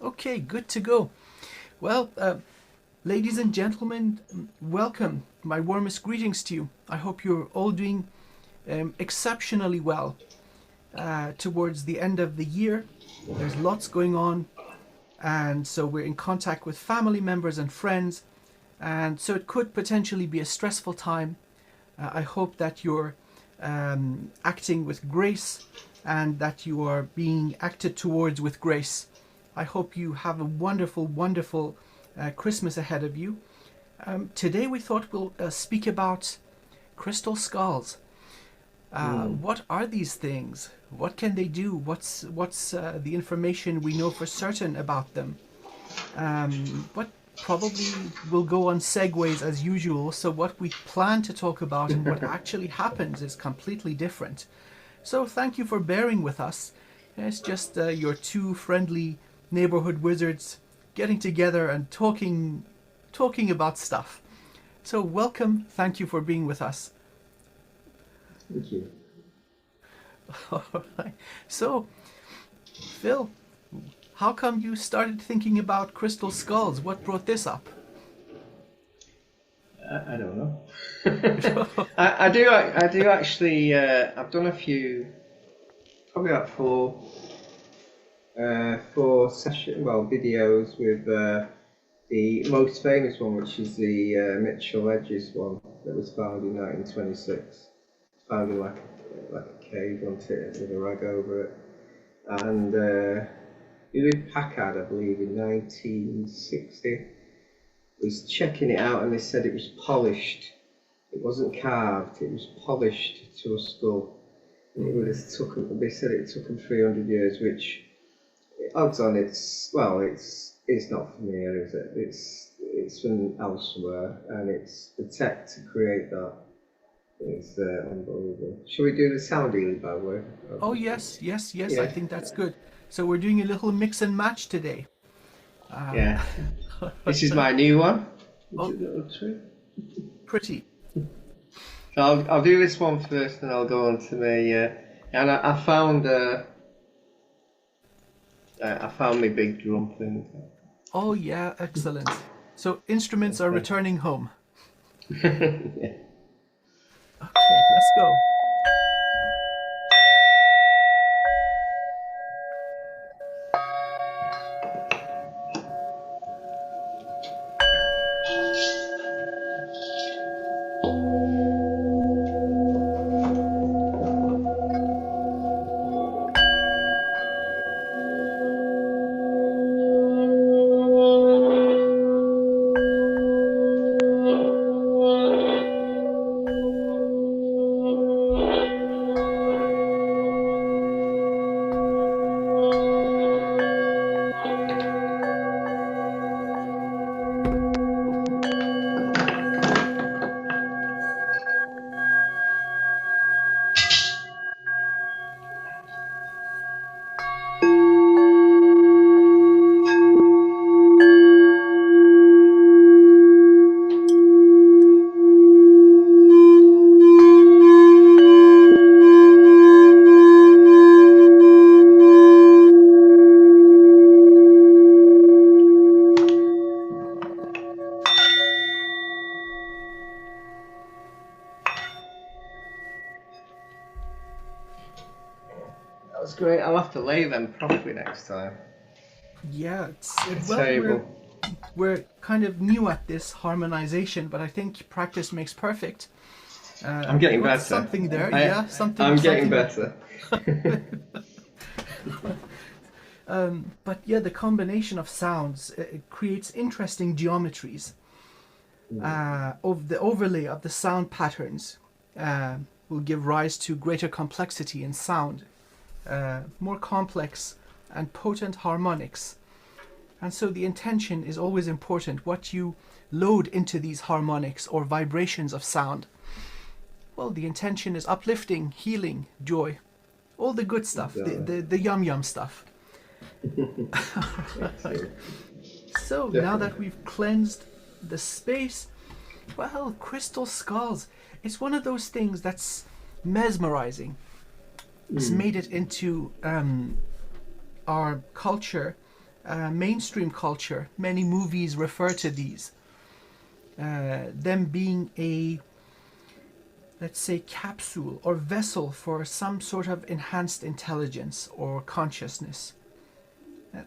Okay, good to go. Well, ladies and gentlemen, welcome. My warmest greetings to you. I hope you're all doing exceptionally well towards the end of the year. There's lots going on, and so we're in contact with family members and friends, and so it could potentially be a stressful time. I hope that you're acting with grace and that you are being acted towards with grace. I hope you have a wonderful, wonderful Christmas ahead of you. Today we thought we'll speak about crystal skulls. What are these things? What can they do? What's the information we know for certain about them? What probably will go on segues as usual, so what we plan to talk about and what actually happens is completely different. So thank you for bearing with us. It's just your two friendly neighborhood wizards getting together and talking about stuff. So welcome, thank you for being with us. Thank you. All right. So, Phil, how come you started thinking about crystal skulls? What brought this up? I don't know. I do actually. I've done a few, probably about four videos with the most famous one, which is the Mitchell Edges one that was found in 1926. Found in like a cave, wasn't it, with a rag over it. And Louis Packard, I believe, in 1960, was checking it out, and they said it was polished. It wasn't carved, it was polished to a skull. And it would have took them, they said it took them 300 years, which, odds on, it's not from here, is it? It's from elsewhere, and it's the tech to create that. It's unbelievable. Shall we do the sound dealing, by the way? Oh, yes, yeah. I think that's good. So we're doing a little mix and match today. Yeah. This is my new one. Oh, pretty. So I'll do this one first, and I'll go on to the. And I found my big drum thing. Oh, yeah, excellent. So instruments are returning home. Yeah. Okay, let's go. That was great. I'll have to lay them properly next time. Yeah, Table. we're kind of new at this harmonization, but I think practice makes perfect. I'm getting better. Something there, something. I'm getting better. But yeah, the combination of sounds it creates interesting geometries. Of the overlay of the sound patterns will give rise to greater complexity in sound, more complex and potent harmonics. And so the intention is always important, what you load into these harmonics or vibrations of sound. Well, the intention is uplifting, healing, joy, all the good stuff, the yum stuff. So now that we've cleansed the space, well, crystal skulls, it's one of those things that's mesmerizing. It's made it into our culture mainstream culture, many movies refer to these, them being a, let's say, capsule or vessel for some sort of enhanced intelligence or consciousness.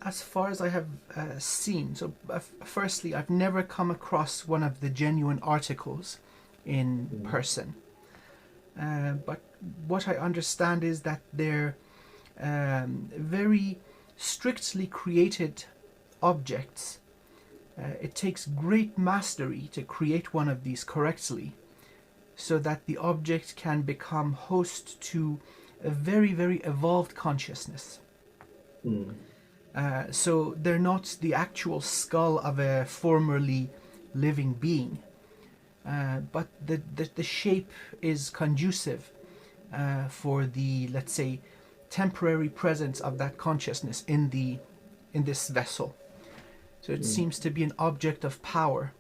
As far as I have seen, so firstly, I've never come across one of the genuine articles in person. But what I understand is that they're very strictly created objects. It takes great mastery to create one of these correctly, so that the object can become host to a very, very evolved consciousness. So they're not the actual skull of a formerly living being, but the shape is conducive for the, let's say, temporary presence of that consciousness in this vessel. So it seems to be an object of power.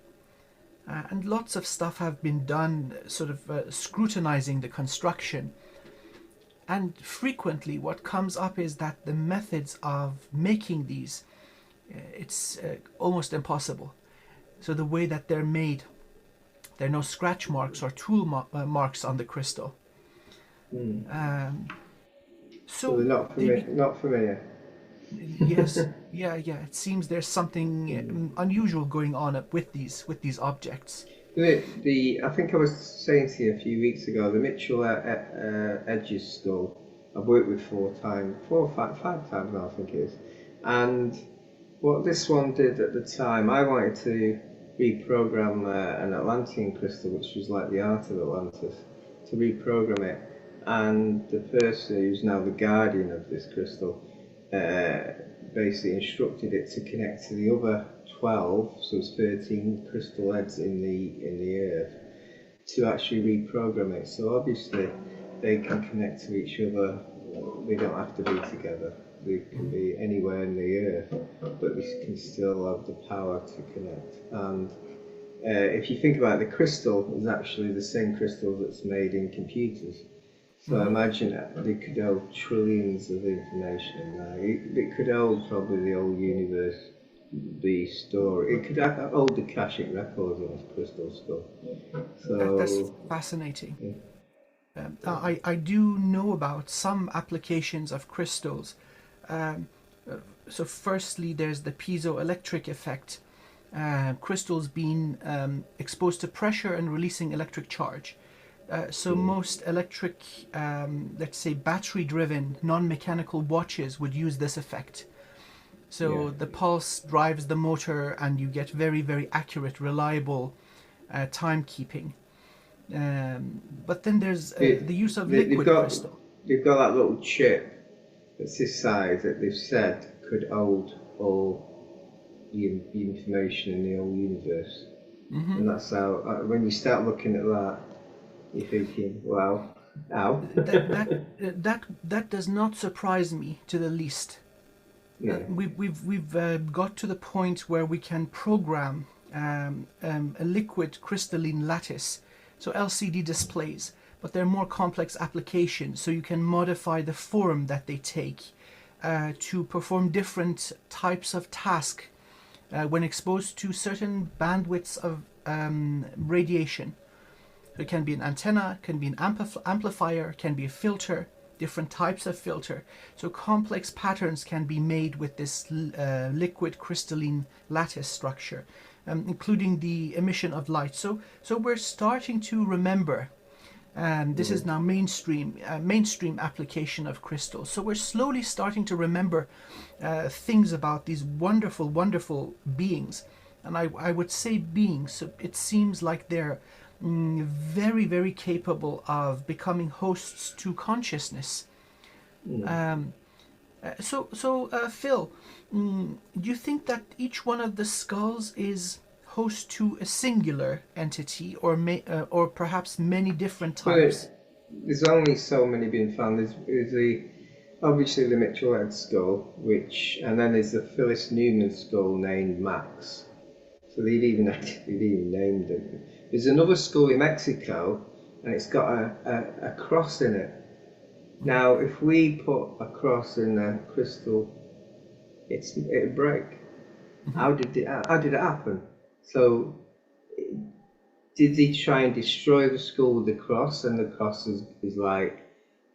And lots of stuff have been done sort of scrutinizing the construction. And frequently what comes up is that the methods of making these, it's almost impossible. So the way that they're made, there are no scratch marks or tool marks on the crystal. So they're not familiar. Yes, yeah. It seems there's something unusual going on with these objects. I think I was saying to you a few weeks ago, the Mitchell Edges skull, I've worked with five times now, I think it is. And what this one did at the time, I wanted to reprogram an Atlantean crystal, which was like the Art of Atlantis, to reprogram it. And the person who's now the guardian of this crystal basically instructed it to connect to the other 12, so it's 13 crystal heads in the earth, to actually reprogram it. So obviously they can connect to each other. They don't have to be together. They can be anywhere in the earth, but they can still have the power to connect. And if you think about it, the crystal is actually the same crystal that's made in computers. So imagine they could hold trillions of information in there. It could hold probably the whole universe, the story. It could hold the Akashic records in this crystal skull. So That's fascinating. I do know about some applications of crystals. So firstly, there's the piezoelectric effect. Crystals being exposed to pressure and releasing electric charge. So most electric, let's say battery-driven, non-mechanical watches would use this effect. So the pulse drives the motor and you get very, very accurate, reliable timekeeping. But then there's the use of liquid crystal. They've got that little chip that's this size that they've said could hold all the information in the whole universe. And that's how, when you start looking at that, you're thinking, wow, how? that does not surprise me to the least. We've got to the point where we can program a liquid crystalline lattice, so LCD displays, but they're more complex applications, so you can modify the form that they take to perform different types of task when exposed to certain bandwidths of radiation. It can be an antenna, can be an amplifier, can be a filter, different types of filter. So complex patterns can be made with this liquid crystalline lattice structure, including the emission of light. So we're starting to remember, this is now mainstream application of crystals. So we're slowly starting to remember things about these wonderful, wonderful beings. And I would say beings, so it seems like they're very, very capable of becoming hosts to consciousness. So Phil, do you think that each one of the skulls is host to a singular entity, or perhaps many different types? There's only so many being found. There's obviously the Mitchell Head skull, and then there's the Phyllis Newman skull named Max. So they'd even named it. There's another skull in Mexico, and it's got a cross in it. Now, if we put a cross in a crystal it'd break. Hmm. How did it happen? So did they try and destroy the skull with the cross, and the cross is like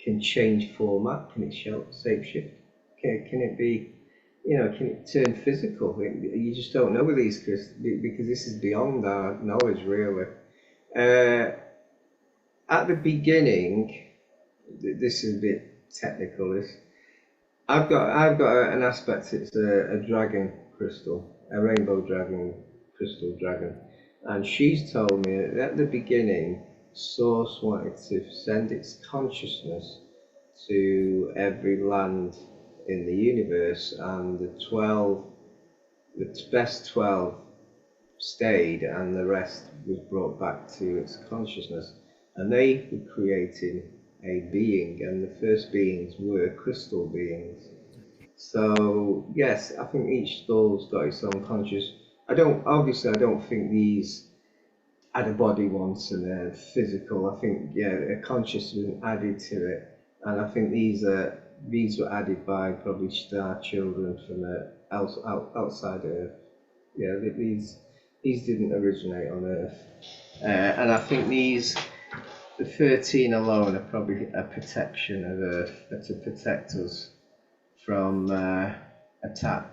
can change format? Can it shapeshift? Can it be, can it turn physical? You just don't know with these, Chris, because this is beyond our knowledge, really. Uh, at the beginning, this is a bit technical. I've got an aspect. It's a dragon crystal, a rainbow dragon crystal dragon, and she's told me that at the beginning, Source wanted to send its consciousness to every land in the universe, and the best 12 stayed, and the rest was brought back to its consciousness, and they were creating a being, and the first beings were crystal beings. So yes, I think each skull's got its own conscious. I don't think these had a body once and a physical. I think a conscious was added to it, and I think these were added by probably star children from outside Earth. Yeah, these didn't originate on Earth, and I think the 13 alone are probably a protection of Earth to protect us from attack.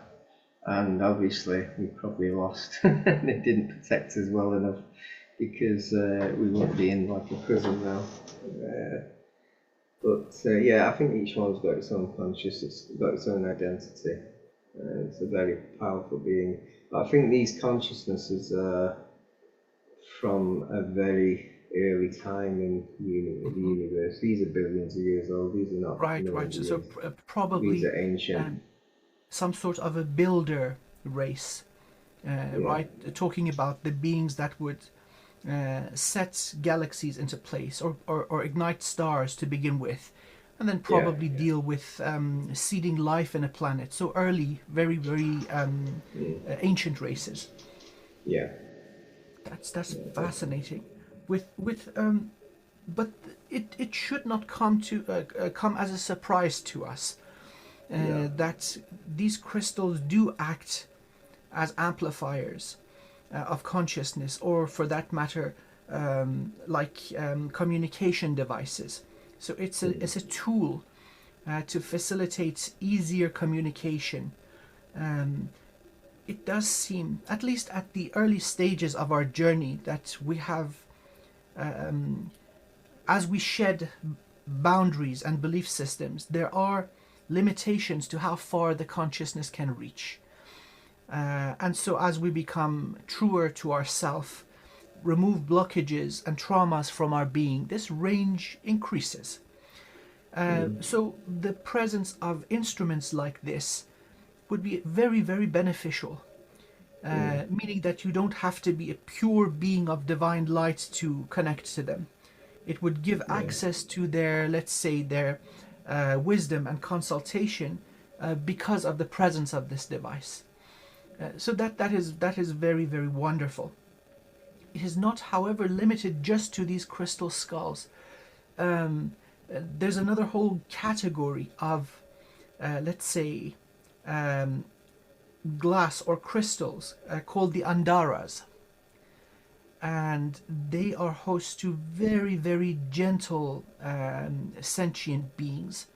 And obviously, we probably lost. They didn't protect us well enough because we won't be in like a prison now. But yeah, I think each one's got its own conscious, it's got its own identity. It's a very powerful being. But I think these consciousnesses are from a very early time in the Hmm. universe. These are billions of years old. These are not Right, right. millions of So years. These probably are ancient. um, some sort of a builder race, Yeah, right? Talking about the beings that would set galaxies into place, or ignite stars to begin with, and then yeah, probably deal with seeding life in a planet. So early, very, very ancient races. yeah. That's Yeah, definitely. fascinating. With but it should not come as a surprise to us No. that these crystals do act as amplifiers of consciousness, or for that matter, communication devices. So it's a tool to facilitate easier communication. Um, it does seem, at least at the early stages of our journey, that we have, as we shed boundaries and belief systems, there are limitations to how far the consciousness can reach. And so, as we become truer to ourself, remove blockages and traumas from our being, this range increases. So, the presence of instruments like this would be very, very beneficial, meaning that you don't have to be a pure being of divine light to connect to them. It would give Yeah. access to their, let's say, their wisdom and consultation because of the presence of this device. So that is very, very wonderful. It is not, however, limited just to these crystal skulls. Um, there's another whole category of, let's say, um, glass or crystals called the Andaras, and they are host to very, very gentle sentient beings.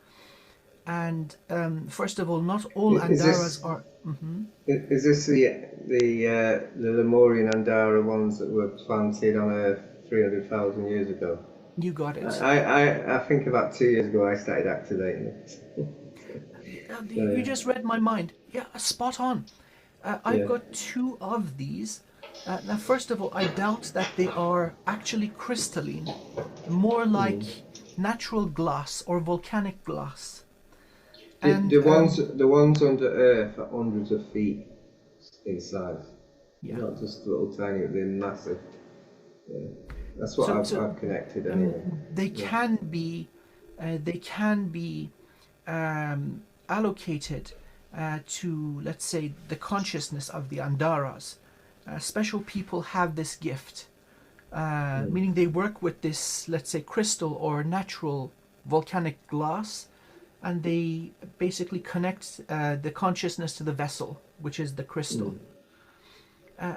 And first of all, not all Is Andaras this are. Mhm. is this the Lemurian Andara ones that were planted on Earth 300,000 years ago? You got it. I think about 2 years ago I started activating it. Yeah, So you just read my mind. Yeah, spot on. I've yeah, got two of these. Now, first of all, I doubt that they are actually crystalline, more like natural glass or volcanic glass. the And ones under Earth are hundreds of feet in size, yeah, not just little tiny. They're massive. Yeah. That's what so I've connected anyway. they Yeah. can be allocated to, let's say, the consciousness of the Andaras. Special people have this gift, meaning they work with this, let's say, crystal or natural volcanic glass, and they basically connect the consciousness to the vessel, which is the crystal. Mm.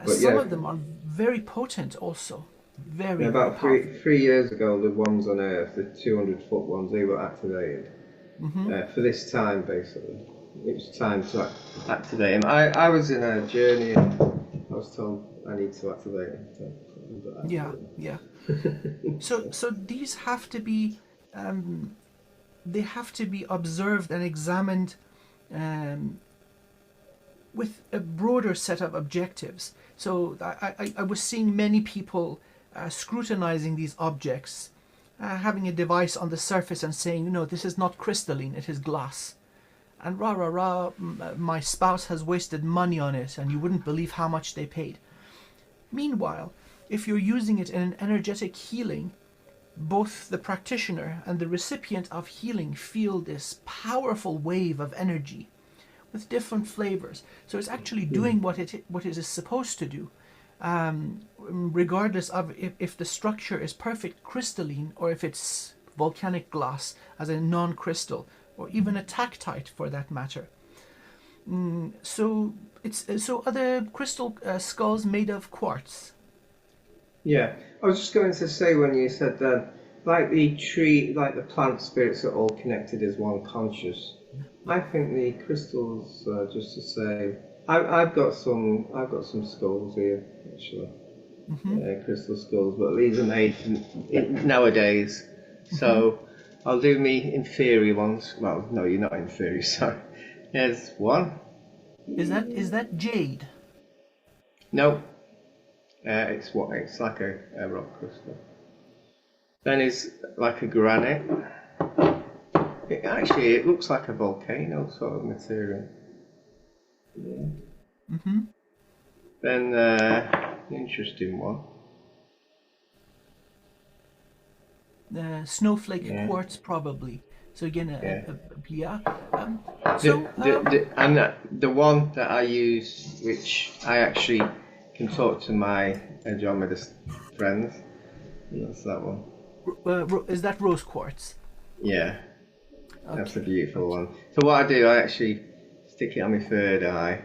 But Some yeah, of them are very potent also. Very, very about powerful. 3 years ago, the ones on Earth, the 200-foot ones, they were activated Hmm. for this time, basically. It was time to activate them. I was in a journey and I was told I need to activate them. So Yeah, yeah. So these have to be they have to be observed and examined um, with a broader set of objectives. So I was seeing many people scrutinizing these objects, having a device on the surface and saying, no, this is not crystalline, it is glass. And rah rah rah, my spouse has wasted money on it, and you wouldn't believe how much they paid. Meanwhile, if you're using it in an energetic healing, both the practitioner and the recipient of healing feel this powerful wave of energy with different flavors. So it's actually doing what it is supposed to do, regardless of if the structure is perfect crystalline or if it's volcanic glass as a non-crystal, or even a tactite for that matter. So are the crystal skulls made of quartz? Yeah, I was just going to say when you said that, like the tree, like the plant spirits are all connected as one conscious. Yeah. I think the crystals, just to say, I've got some skulls here actually, Mm-hmm. crystal skulls, but these are made nowadays. Mm-hmm. So I'll do me inferior ones. Well, no, you're not inferior. Sorry. Here's one. Is that jade? No, it's like a rock crystal. Then it's like a granite. It looks like a volcano sort of material. Yeah. Mm-hmm. Then interesting one. Snowflake Yeah, quartz, probably. So again, yeah. yeah. The, So and the one that I use, which I actually can talk to my Andromeda friends, and that's that one. is that rose quartz? Yeah, that's a Okay. beautiful Okay. one. So what I do, I actually stick it on my third eye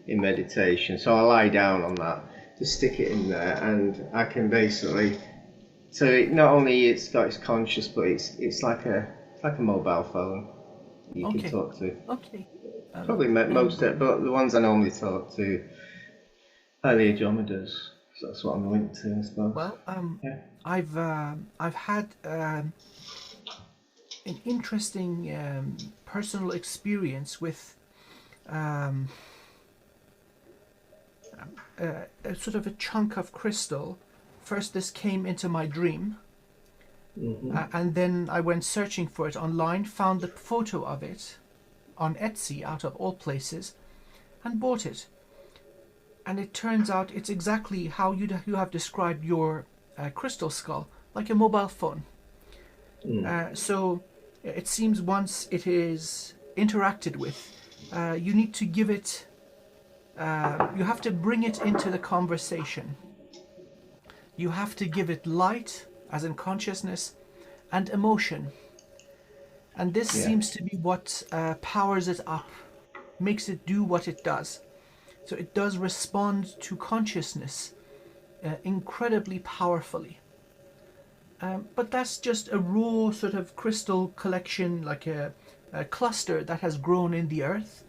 in meditation. So I lie down on that, just stick it in there, and I can basically. So not only it's got its conscious, but it's like a mobile phone you can Okay. talk to. Okay. Um, Probably um, most, but the ones I normally talk to are the Andromedas. So that's what I'm linked to, I suppose. well, Yeah. I've had an interesting personal experience with um, a sort of a chunk of crystal. First, this came into my dream, Mhm. and then I went searching for it online, found a photo of it on Etsy, out of all places, and bought it. And it turns out it's exactly how you have described your crystal skull, like a mobile phone. Mm. So it seems once it is interacted with, you need to give it, you have to bring it into the conversation. You have to give it light, as in consciousness, and emotion. And this Yeah. seems to be what powers it up, makes it do what it does. So it does respond to consciousness incredibly powerfully. But that's just a raw sort of crystal collection, like a cluster that has grown in the earth.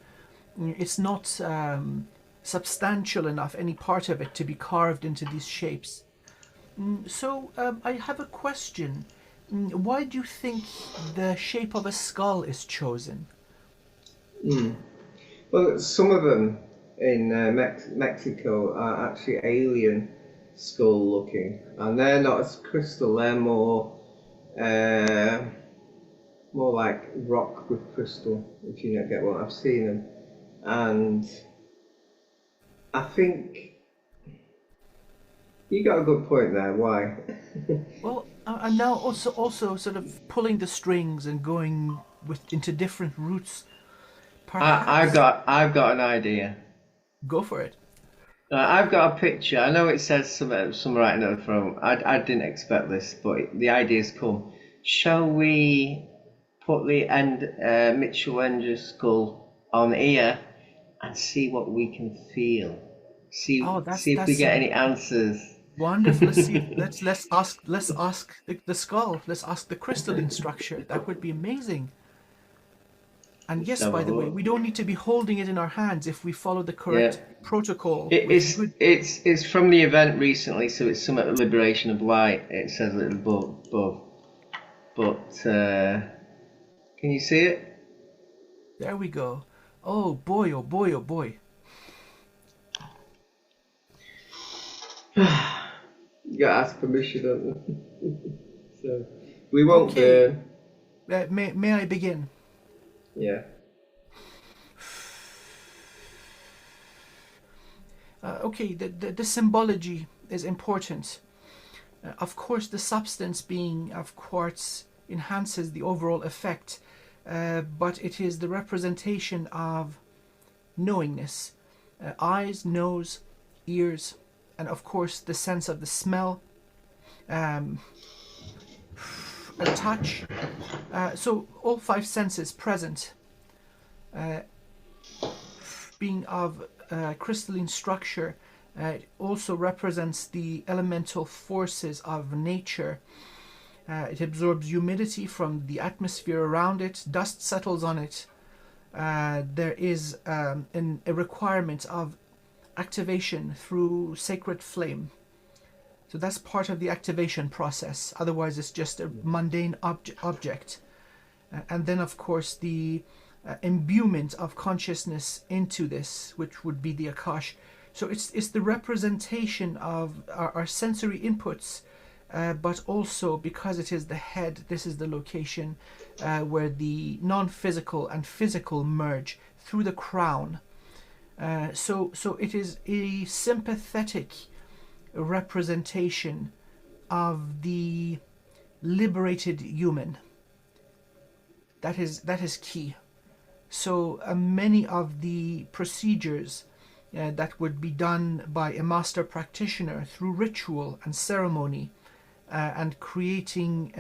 It's not substantial enough, any part of it, to be carved into these shapes. So I have a question. Why do you think the shape of a skull is chosen? Mm. Well, some of them in Mexico are actually alien skull looking, and they're not as crystal. They're uh, more like rock with crystal. If you don't get what I've seen them, and I think you got a good point there. Why? Well, I'm now also sort of pulling the strings and going into different routes. I've Perhaps got an idea. go for it. I've got a picture. I know it says some writing at the front. I didn't expect this, but the idea's come. Shall we put the Mitchell skull on here and see what we can feel. Oh, See if we that's get any answers. wonderful. Let's see if let's ask the skull. Let's ask the crystalline structure. That would be amazing. And Let's yes, have a by the way, look. we don't need to be holding it in our hands if we follow the Yeah. correct protocol with good. It's from the event recently, so it's some liberation of light. It says it above. But can you see it? There we go. Oh boy, oh boy, oh boy. You gotta ask permission, don't you? So we won't Okay, burn. may I begin? Yeah. Okay, the symbology is important. Of course, the substance being of quartz enhances the overall effect, but it is the representation of knowingness, eyes, nose, ears, and of course the sense of the smell, um, a touch. So all five senses present, uh, being of crystalline structure. It also represents the elemental forces of nature. It absorbs humidity from the atmosphere around it, dust settles on it. There is a requirement of activation through sacred flame. So that's part of the activation process. Otherwise, it's just a mundane object. And then, of course, the imbuement of consciousness into this, which would be the Akash. So it's the representation of our sensory inputs, but also because it is the head, this is the location where the non-physical and physical merge through the crown. So it is a sympathetic representation of the liberated human. That is key. So many of the procedures that would be done by a master practitioner through ritual and ceremony and creating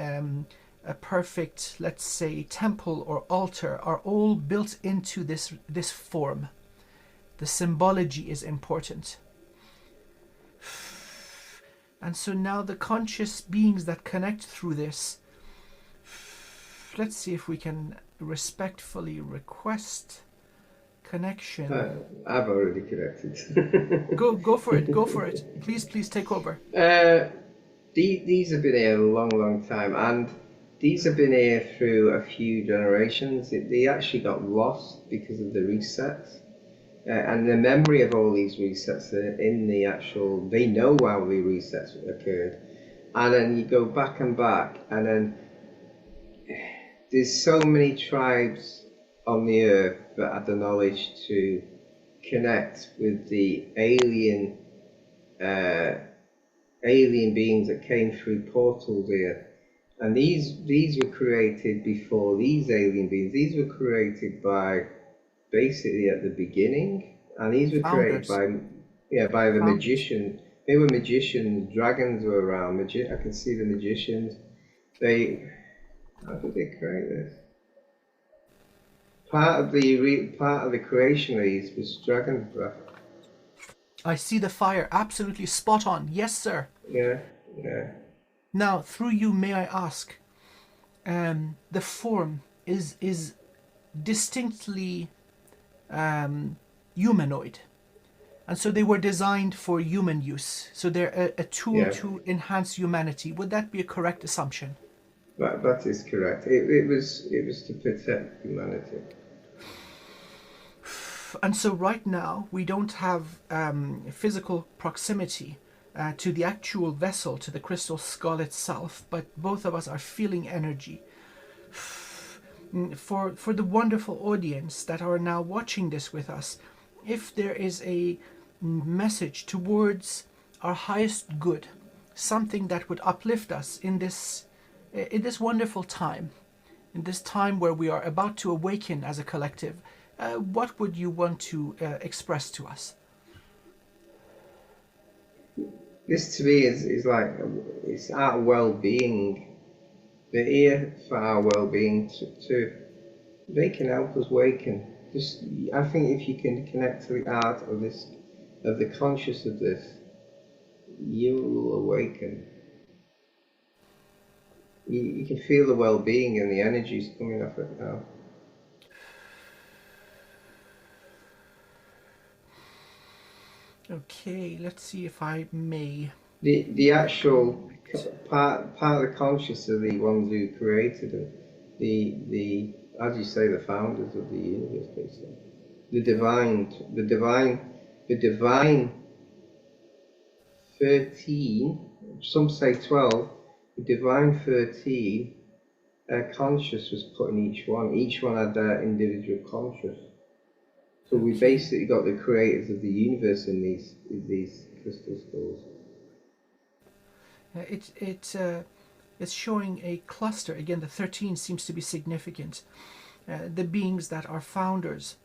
a perfect, let's say, temple or altar are all built into this form. The symbology is important. And so now the conscious beings that connect through this, let's see if we can respectfully request connection. I've already connected. Go for it. Go for it. Please take over. These have been here a long time, and these have been here through a few generations. They actually got lost because of the resets. And the memory of all these resets are in the actual, they know how the resets occurred. And then you go back, and then there's so many tribes on the earth that had the knowledge to connect with the alien beings that came through portals here. And these were created before these alien beings. These were created by basically at the beginning, and these were created Founders. by the Founders. magician. They were magicians. Dragons were around. I can see the magicians. How did they create this? Part of the creation of these was dragon's breath. I see the fire. Absolutely spot on. Yes, sir. Yeah. Now, through you, may I ask, the form is distinctly humanoid, and so they were designed for human use. So they're a tool to enhance humanity. Would that be a correct assumption? That is correct. It was to protect humanity. And so right now we don't have physical proximity to the actual vessel, to the crystal skull itself, but both of us are feeling energy. For the wonderful audience that are now watching this with us, if there is a message towards our highest good, something that would uplift us in this wonderful time, in this time where we are about to awaken as a collective, what would you want to express to us? This to me is like it's our well-being. They're here for our well-being. They can help us waken. Just, I think if you can connect to the art of this, of the conscious of this, you will awaken. You can feel the well-being and the energies coming off it now. Okay, let's see if I may. The actual part of the conscious are the ones who created it. The as you say, the founders of the universe, basically. The divine 13, some say 12, the divine 13 conscious was put in each one. Each one had their individual conscious. So we basically got the creators of the universe in these crystal skulls. It's showing a cluster. Again, the 13 seems to be significant. The beings that are founders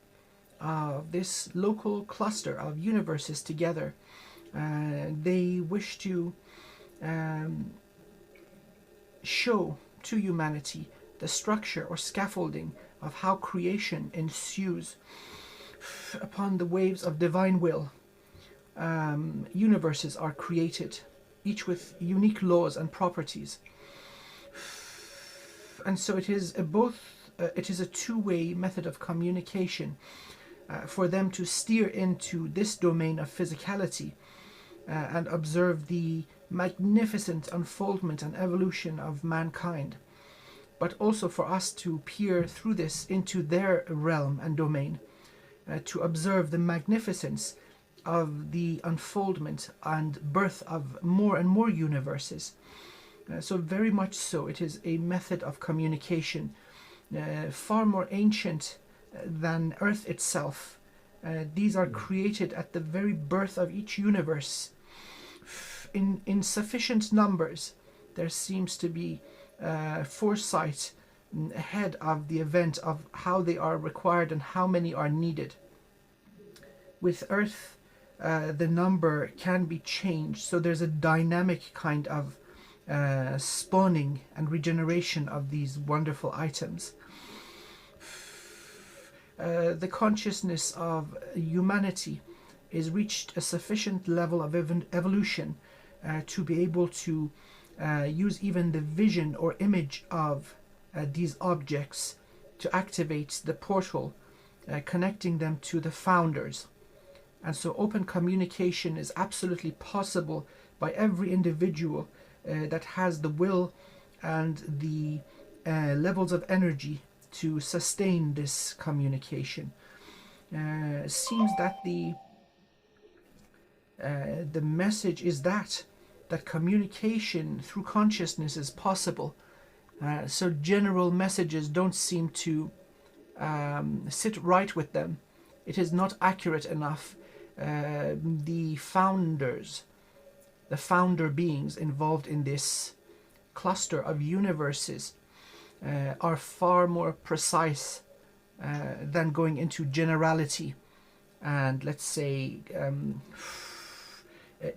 of this local cluster of universes together, they wish to show to humanity the structure or scaffolding of how creation ensues upon the waves of divine will. Universes are created, each with unique laws and properties. And so it is a two-way method of communication for them to steer into this domain of physicality and observe the magnificent unfoldment and evolution of mankind, but also for us to peer through this into their realm and domain, to observe the magnificence of the unfoldment and birth of more and more universes. So very much so, it is a method of communication far more ancient than Earth itself. These are created at the very birth of each universe. In sufficient numbers, there seems to be foresight ahead of the event of how they are required and how many are needed. With Earth, the number can be changed, so there's a dynamic kind of spawning and regeneration of these wonderful items. The consciousness of humanity is reached a sufficient level of evolution to be able to use even the vision or image of these objects to activate the portal connecting them to the founders. And so open communication is absolutely possible by every individual that has the will and the levels of energy to sustain this communication. Seems that the message is that communication through consciousness is possible. So general messages don't seem to sit right with them. It is not accurate enough. The founders, the founder beings involved in this cluster of universes are far more precise than going into generality and, let's say,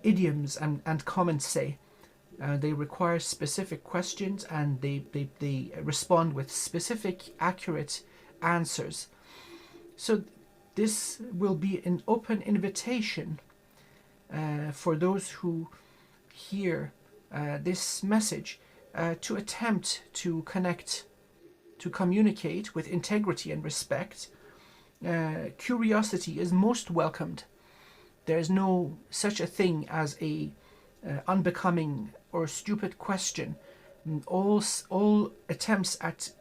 idioms and common say. They require specific questions and they respond with specific, accurate answers. So this will be an open invitation for those who hear this message to attempt to connect, to communicate with integrity and respect. Curiosity is most welcomed. There is no such a thing as a unbecoming or stupid question. All attempts at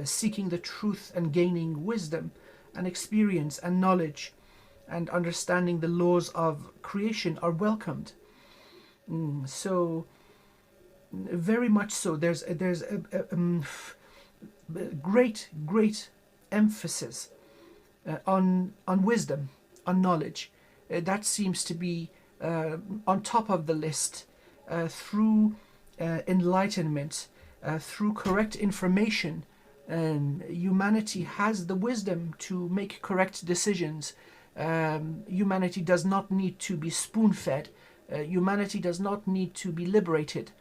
seeking the truth and gaining wisdom and experience and knowledge and understanding the laws of creation are welcomed. So very much so. There's a great emphasis on wisdom, on knowledge. That seems to be on top of the list. Through enlightenment, through correct information, humanity has the wisdom to make correct decisions. Humanity does not need to be spoon-fed. Humanity does not need to be liberated.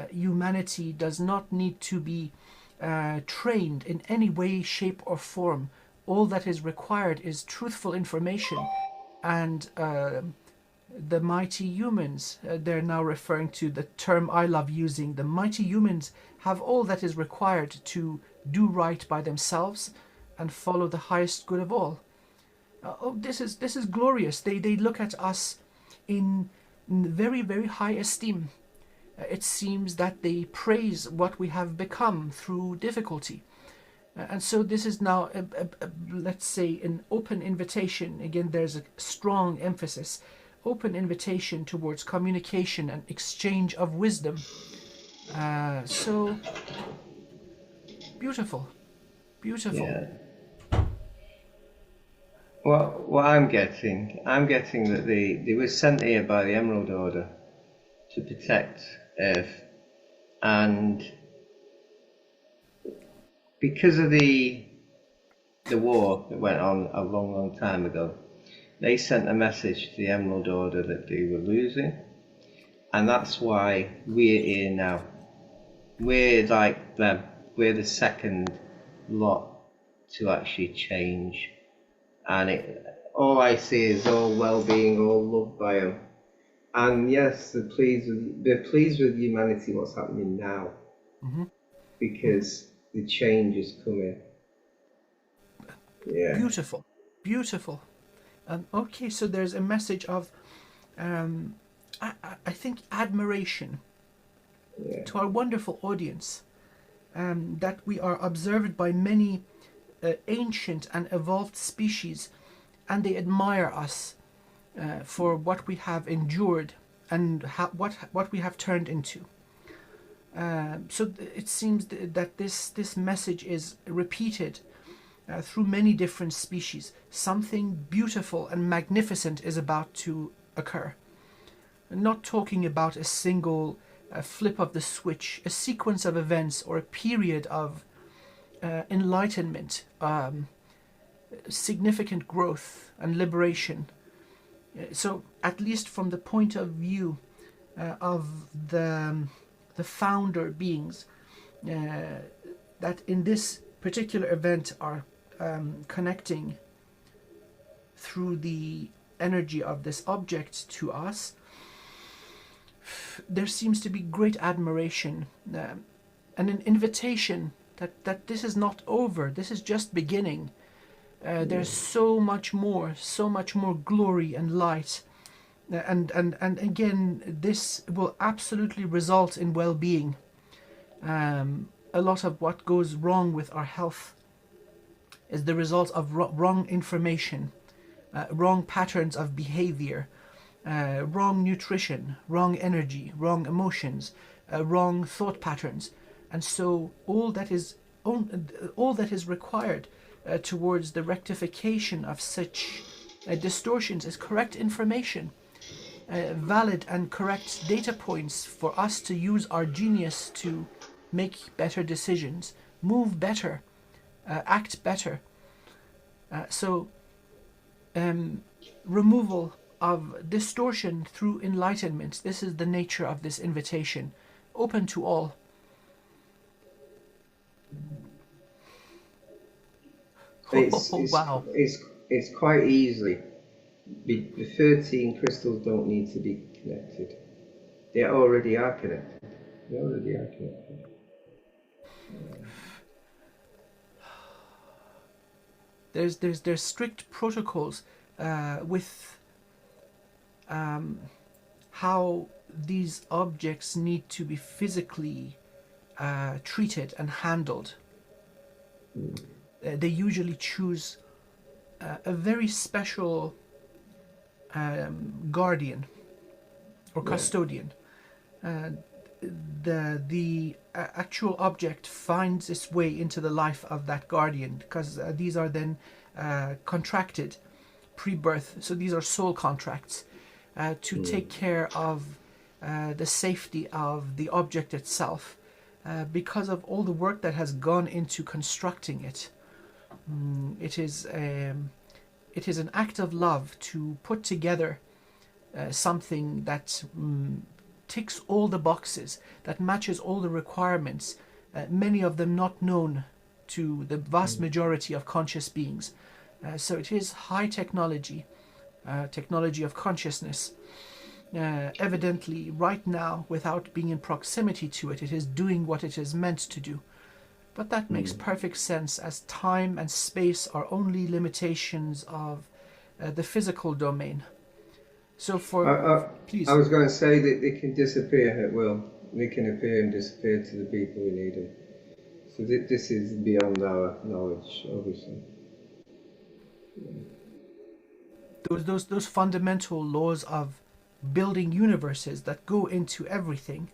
humanity does not need to be trained in any way, shape, or form. All that is required is truthful information, and the mighty humans, they're now referring to the term I love using, the mighty humans have all that is required to do right by themselves and follow the highest good of all. Oh, this is glorious. They look at us in very, very high esteem. It seems that they praise what we have become through difficulty. And so this is now, let's say, an open invitation. Again, there's a strong emphasis. Open invitation towards communication and exchange of wisdom. So beautiful, beautiful. Yeah. What I'm getting that they were sent here by the Emerald Order to protect Earth, and because of the war that went on a long, long time ago, they sent a message to the Emerald Order that they were losing, and that's why we're here now. We're like them. We're the second lot to actually change, and all I see is all well-being, all loved by them. And yes, they're pleased with humanity, what's happening now, Mm-hmm. because the change is coming. Yeah. Beautiful, beautiful. Okay, so there's a message of, I think, admiration Yeah. to our wonderful audience, that we are observed by many ancient and evolved species, and they admire us for what we have endured and what we have turned into. So it seems that this message is repeated through many different species. Something beautiful and magnificent is about to occur. Not talking about a single flip of the switch, a sequence of events, or a period of enlightenment, significant growth and liberation. So, at least from the point of view of the founder beings, that in this particular event are connecting through the energy of this object to us, there seems to be great admiration and an invitation that this is not over, this is just beginning. There's so much more glory and light. And again, this will absolutely result in well-being. A lot of what goes wrong with our health is the result of wrong information, wrong patterns of behavior, wrong nutrition, wrong energy, wrong emotions, wrong thought patterns. And so all that is required towards the rectification of such distortions is correct information, valid and correct data points for us to use our genius to make better decisions, move better, act better. So removal of distortion through enlightenment. This is the nature of this invitation, open to all. Wow. It's quite easy. The 13 crystals don't need to be connected. They already are connected. They already are connected. There's strict protocols with how these objects need to be physically treated and handled. They usually choose a very special guardian or custodian. The actual object finds its way into the life of that guardian, because these are then contracted pre-birth. So these are soul contracts to take care of the safety of the object itself, because of all the work that has gone into constructing it. It is an act of love to put together something that ticks all the boxes, that matches all the requirements, many of them not known to the vast majority of conscious beings. So it is high technology, technology of consciousness. Evidently, right now, without being in proximity to it, it is doing what it is meant to do. But that makes perfect sense, as time and space are only limitations of the physical domain. So I please. was going to say that they can disappear at will. They can appear and disappear to the people who need them. So this is beyond our knowledge, obviously. Those fundamental laws of building universes that go into everything,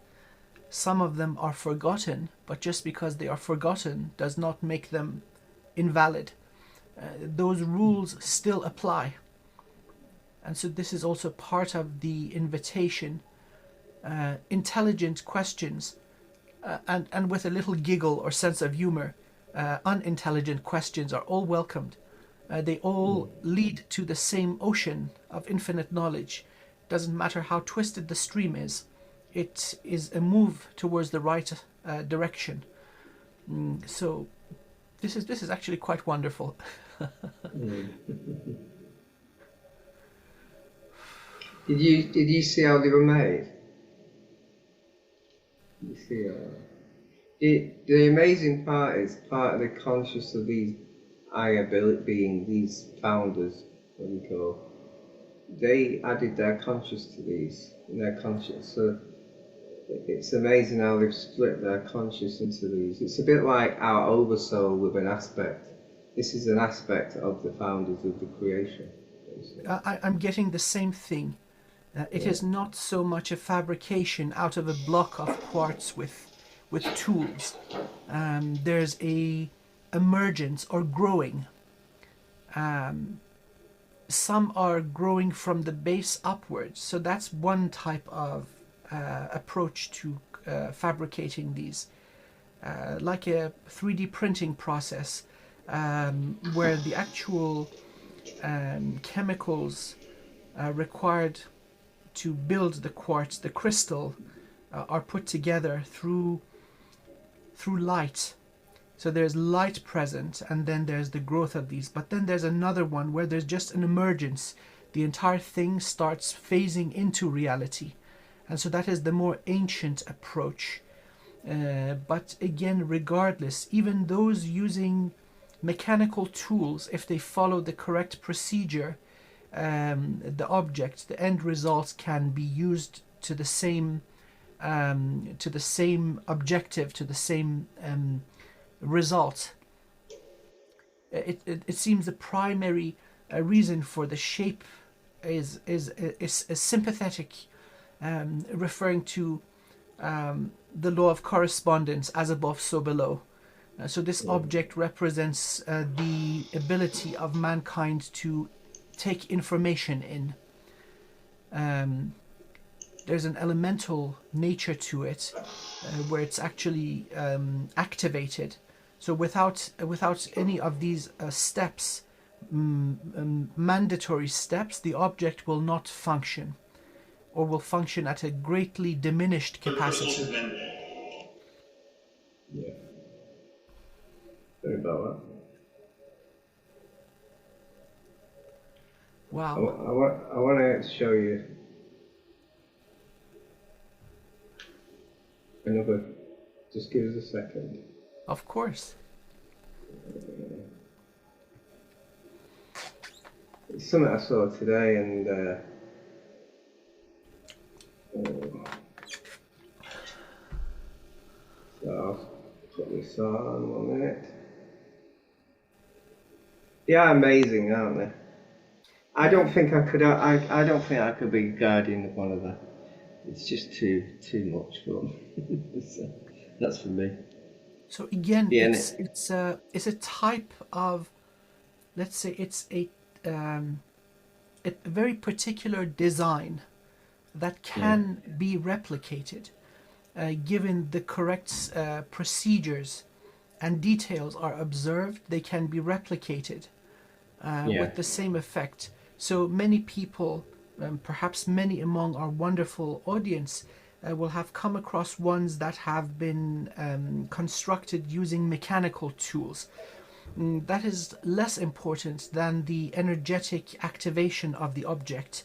some of them are forgotten, but just because they are forgotten does not make them invalid. Those rules still apply. And so this is also part of the invitation. Intelligent questions, and with a little giggle or sense of humor, unintelligent questions are all welcomed. They all lead to the same ocean of infinite knowledge. Doesn't matter how twisted the stream is, it is a move towards the right direction. So this is actually quite wonderful. Did you see how they were made? You see, the amazing part is part of the conscious of these higher being, these founders, what we call. They added their conscious to these, in their conscious. So it's amazing how they've split their conscious into these. It's a bit like our oversoul with an aspect. This is an aspect of the founders of the creation. I'm getting the same thing. It is not so much a fabrication out of a block of quartz with tools. There's a emergence or growing. Some are growing from the base upwards, so that's one type of approach to fabricating these, like a 3D printing process, where the actual chemicals required to build the quartz, the crystal, are put together through light. So there's light present, and then there's the growth of these. But then there's another one where there's just an emergence. The entire thing starts phasing into reality. And so that is the more ancient approach. But again, regardless, even those using mechanical tools, if they follow the correct procedure, the object, the end results can be used to the same objective, to the same result. It seems the primary reason for the shape is sympathetic, referring to the law of correspondence, as above, so below. So this object represents the ability of mankind to take information in. There's an elemental nature to it, where it's actually activated. So without any of these steps, mandatory steps, the object will not function, or will function at a greatly diminished capacity. Yeah. Sorry about that. Wow. I want to show you another. Just give us a second. Of course. It's something I saw today, and so I'll put this on 1 minute. They are amazing, aren't they? I don't think I could. I don't think I could be guardian of one of them. It's just too much fun. So, that's for me. So again, Yeah, it's a type of, let's say, it's a very particular design that can be replicated, given the correct procedures and details are observed. They can be replicated with the same effect. So many people, perhaps many among our wonderful audience, will have come across ones that have been constructed using mechanical tools. That is less important than the energetic activation of the object.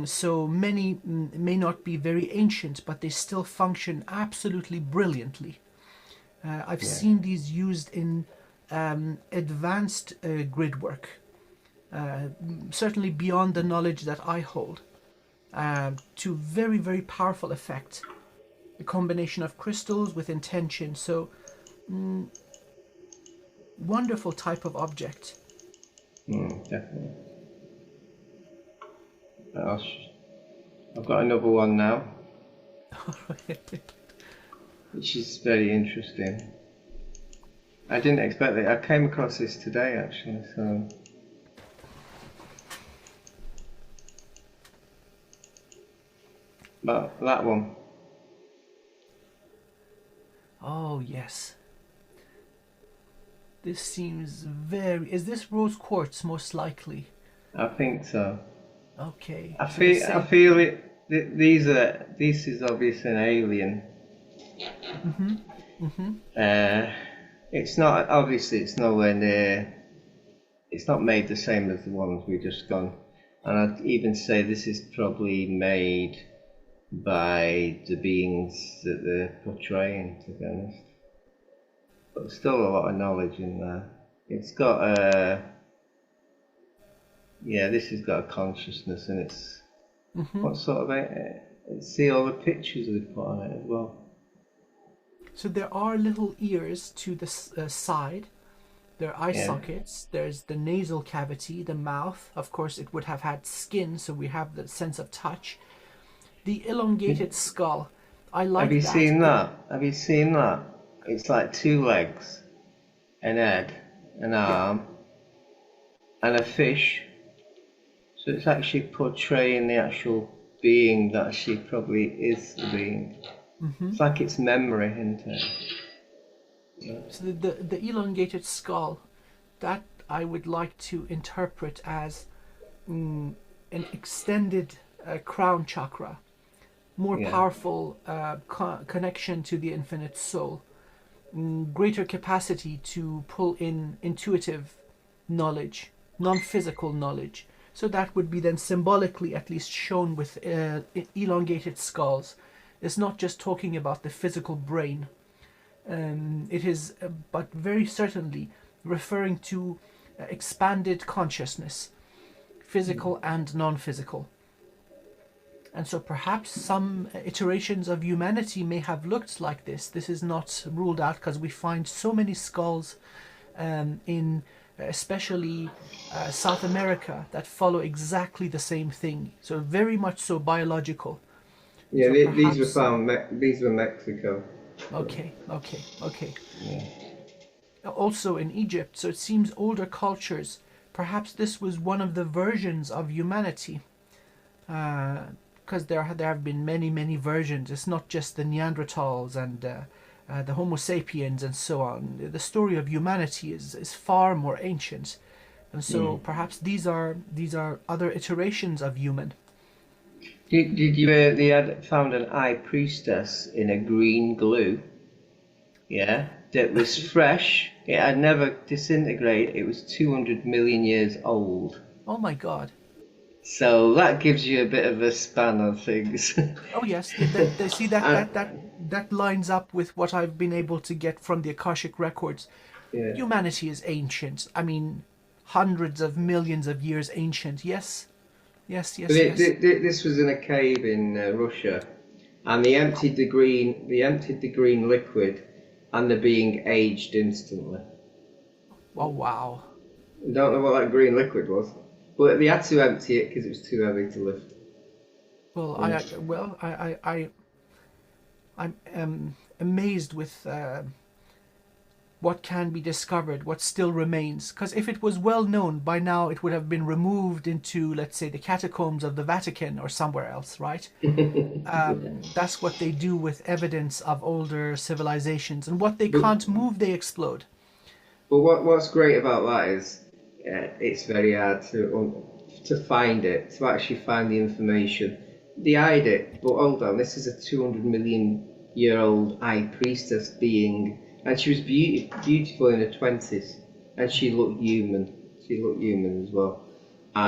So many may not be very ancient, but they still function absolutely brilliantly. I've Yeah. seen these used in advanced grid work, certainly beyond the knowledge that I hold, to very, very powerful effect. A combination of crystals with intention. So, wonderful type of object. Definitely. I've got another one now, which is very interesting. I didn't expect it. I came across this today, actually. So, that one. Oh, yes. This seems very. Is this rose quartz most likely? I think so. Okay. I So the feel. I same. feel it. These are. This is obviously an alien. Mm-hmm. Mm-hmm. Uh, it's not. Obviously, it's nowhere near. It's not made the same as the ones we just gone. And I'd even say this is probably made by the beings that they're portraying, to be honest. But there's still a lot of knowledge in there. It's got a. Yeah, this has got a consciousness, and it's. Mm-hmm. What sort of. See all the pictures they put on it as well. So there are little ears to the side. There are eye Yeah. sockets. There's the nasal cavity, the mouth. Of course, it would have had skin, so we have the sense of touch. The elongated skull. I Have like you that. seen that? Have you seen that? It's like two legs, an head, an Yeah. arm, and a fish. So it's actually portraying the actual being that she probably is the being. Mm-hmm. It's like it's memory, isn't it? So the elongated skull, that I would like to interpret as an extended crown chakra, more Yeah. powerful connection to the infinite soul, greater capacity to pull in intuitive knowledge, non-physical knowledge. So that would be then symbolically at least shown with elongated skulls. It's not just talking about the physical brain. It is, but very certainly referring to expanded consciousness, physical and non-physical. And so perhaps some iterations of humanity may have looked like this. This is not ruled out because we find so many skulls in especially South America that follow exactly the same thing. So very much so biological. Yeah, So these were perhaps found. These were Mexico. okay. Yeah. Also in Egypt, so it seems older cultures, perhaps this was one of the versions of humanity. Because there have been many versions. It's not just the Neanderthals and the Homo sapiens and so on. The story of humanity is far more ancient, and so perhaps these are other iterations of human. Did you? They had found an high priestess in a green glue. Yeah, that was fresh. It had never disintegrated. It was 200 million years old. Oh my God! So that gives you a bit of a span of things. Oh yes, they see that Uh, that lines up with what I've been able to get from the Akashic records. yeah. Humanity is ancient. I mean, hundreds of millions of years ancient. Yes, yes, But yes, yes. this was in a cave in Russia, and they emptied the green liquid, and the being aged instantly. Oh wow. I don't know what that green liquid was, but they had to empty it because it was too heavy to lift. Well, Yeah. I'm amazed with what can be discovered, what still remains. Because if it was well known by now, it would have been removed into, let's say, the catacombs of the Vatican or somewhere else, right? That's what they do with evidence of older civilizations, and what they But can't move, they explode. what's great about that is it's very hard to find it, to actually find the information. they hide it. But hold on, this is a 200 million-year-old high priestess being, and she was beautiful in her 20s, and she looked human. She looked human as well.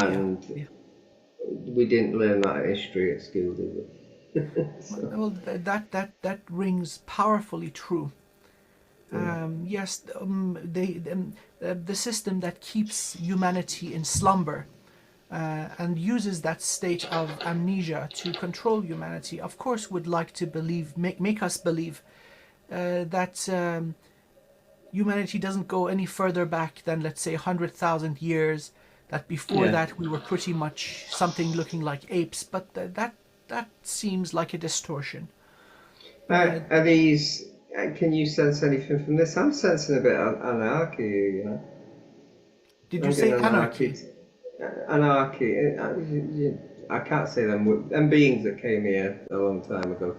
Yeah, And yeah. we didn't learn that in history at school, did we? So, Well, that rings powerfully true. yeah. Yes, the system that keeps humanity in slumber and uses that state of amnesia to control humanity, of course, would like to believe, make us believe that humanity doesn't go any further back than, let's say, 100,000 years. That before Yeah. that we were pretty much something looking like apes, but that seems like a distortion. Are these? Can you sense anything from this? I'm sensing a bit of anarchy. You know, Did you I'm getting say anarchy. anarchy? Anarchy. I can't say them. Them beings that came here a long time ago.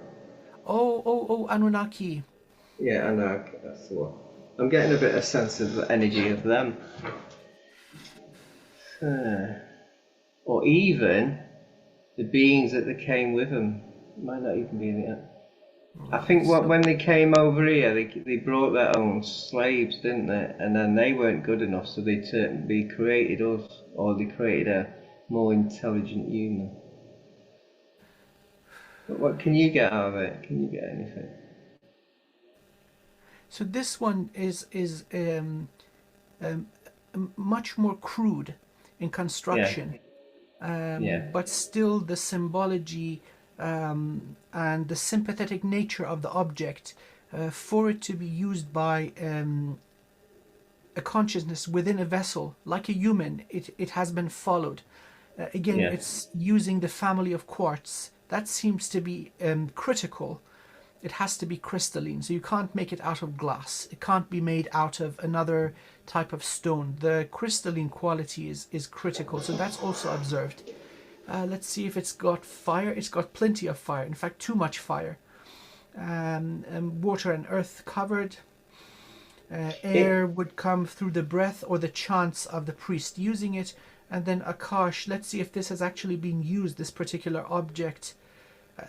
Oh, Anunnaki. Yeah, anarchy. That's the one. I'm getting a bit of sense of the energy of them, or even the beings that they came with them. Might not even be the. I Right. think what So when they came over here, they brought their own slaves, didn't they? And then they weren't good enough, so they created us, or they created a more intelligent human. But what can you get out of it? Can you get anything? so this one is um, much more crude in Yeah, construction, yeah, but still the symbology and the sympathetic nature of the object for it to be used by a consciousness within a vessel, like a human, it has been followed. Again, yeah. it's using the family of quartz. That seems to be critical. It has to be crystalline, so you can't make it out of glass. It can't be made out of another type of stone. The crystalline quality is critical, so that's also observed. Let's see if it's got fire. It's got plenty of fire. In fact, too much fire. Water and earth covered. Air It, would come through the breath or the chants of the priest using it. And then Akash. Let's see if this has actually been used, this particular object.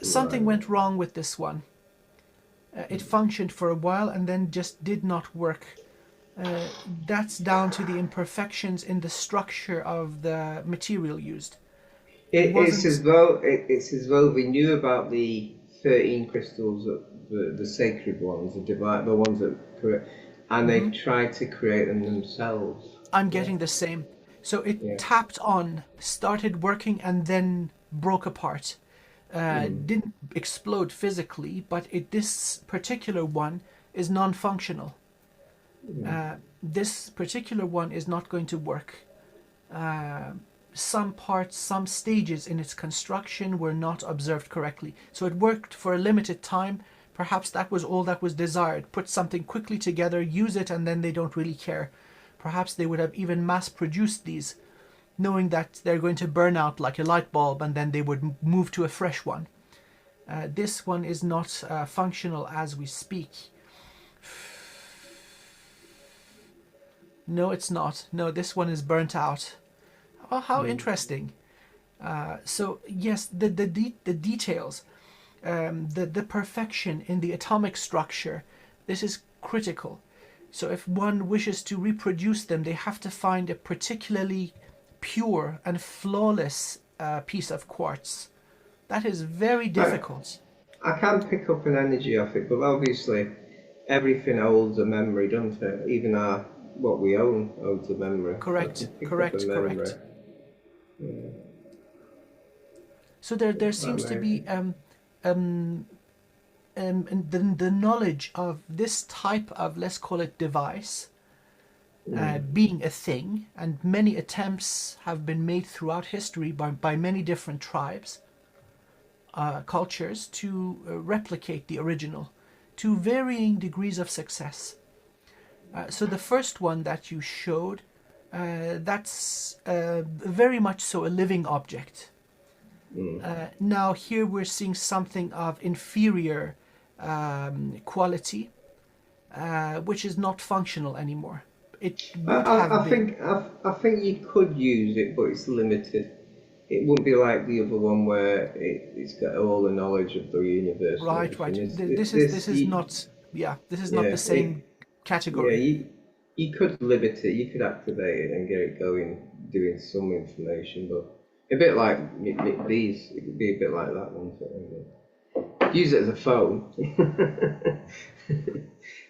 Something right. went wrong with this one. It functioned for a while and then just did not work. That's down to the imperfections in the structure of the material used. It It's wasn't. as though it's as though they knew about the 13 crystals, the sacred ones, the divine, the ones that correct, and they Mhm. tried to create them themselves. I'm Yeah, getting the same. So it yeah. tapped on, started working, and then broke apart. Mm. Didn't explode physically, but this particular one is non-functional. Mm. This particular one is not going to work. Uh, some parts, some stages in its construction were not observed correctly. So it worked for a limited time. Perhaps that was all that was desired. Put something quickly together, use it, and then they don't really care. Perhaps they would have even mass produced these, knowing that they're going to burn out like a light bulb and then they would move to a fresh one. This one is not functional as we speak. No, it's not. No, this one is burnt out. Oh, how Mm. interesting. So yes, the details, the perfection in the atomic structure, this is critical. So if one wishes to reproduce them, they have to find a particularly pure and flawless piece of quartz. That is very I, difficult. I can pick up an energy off it, but obviously everything holds a memory, doesn't it? Even our what we own holds a memory, so I can Correct, pick up a correct, memory. correct. Yeah, So there that seems to may. be um, the knowledge of this type of, let's call it, device Mm. being a thing, and many attempts have been made throughout history by many different tribes, cultures, to replicate the original to varying degrees of success. So the first one that you showed, that's very much so a living object. Mm. Now here we're seeing something of inferior quality, which is not functional anymore. It would have been. I think you could use it, but it's limited. it wouldn't be like the other one where it's got all the knowledge of the universe and Right, everything. right. This This is not, yeah, this is not yeah, the same yeah, category. you could limit it, you could activate it and get it going, doing some information, but a bit like these, it could be a bit like that one. Use it as a phone.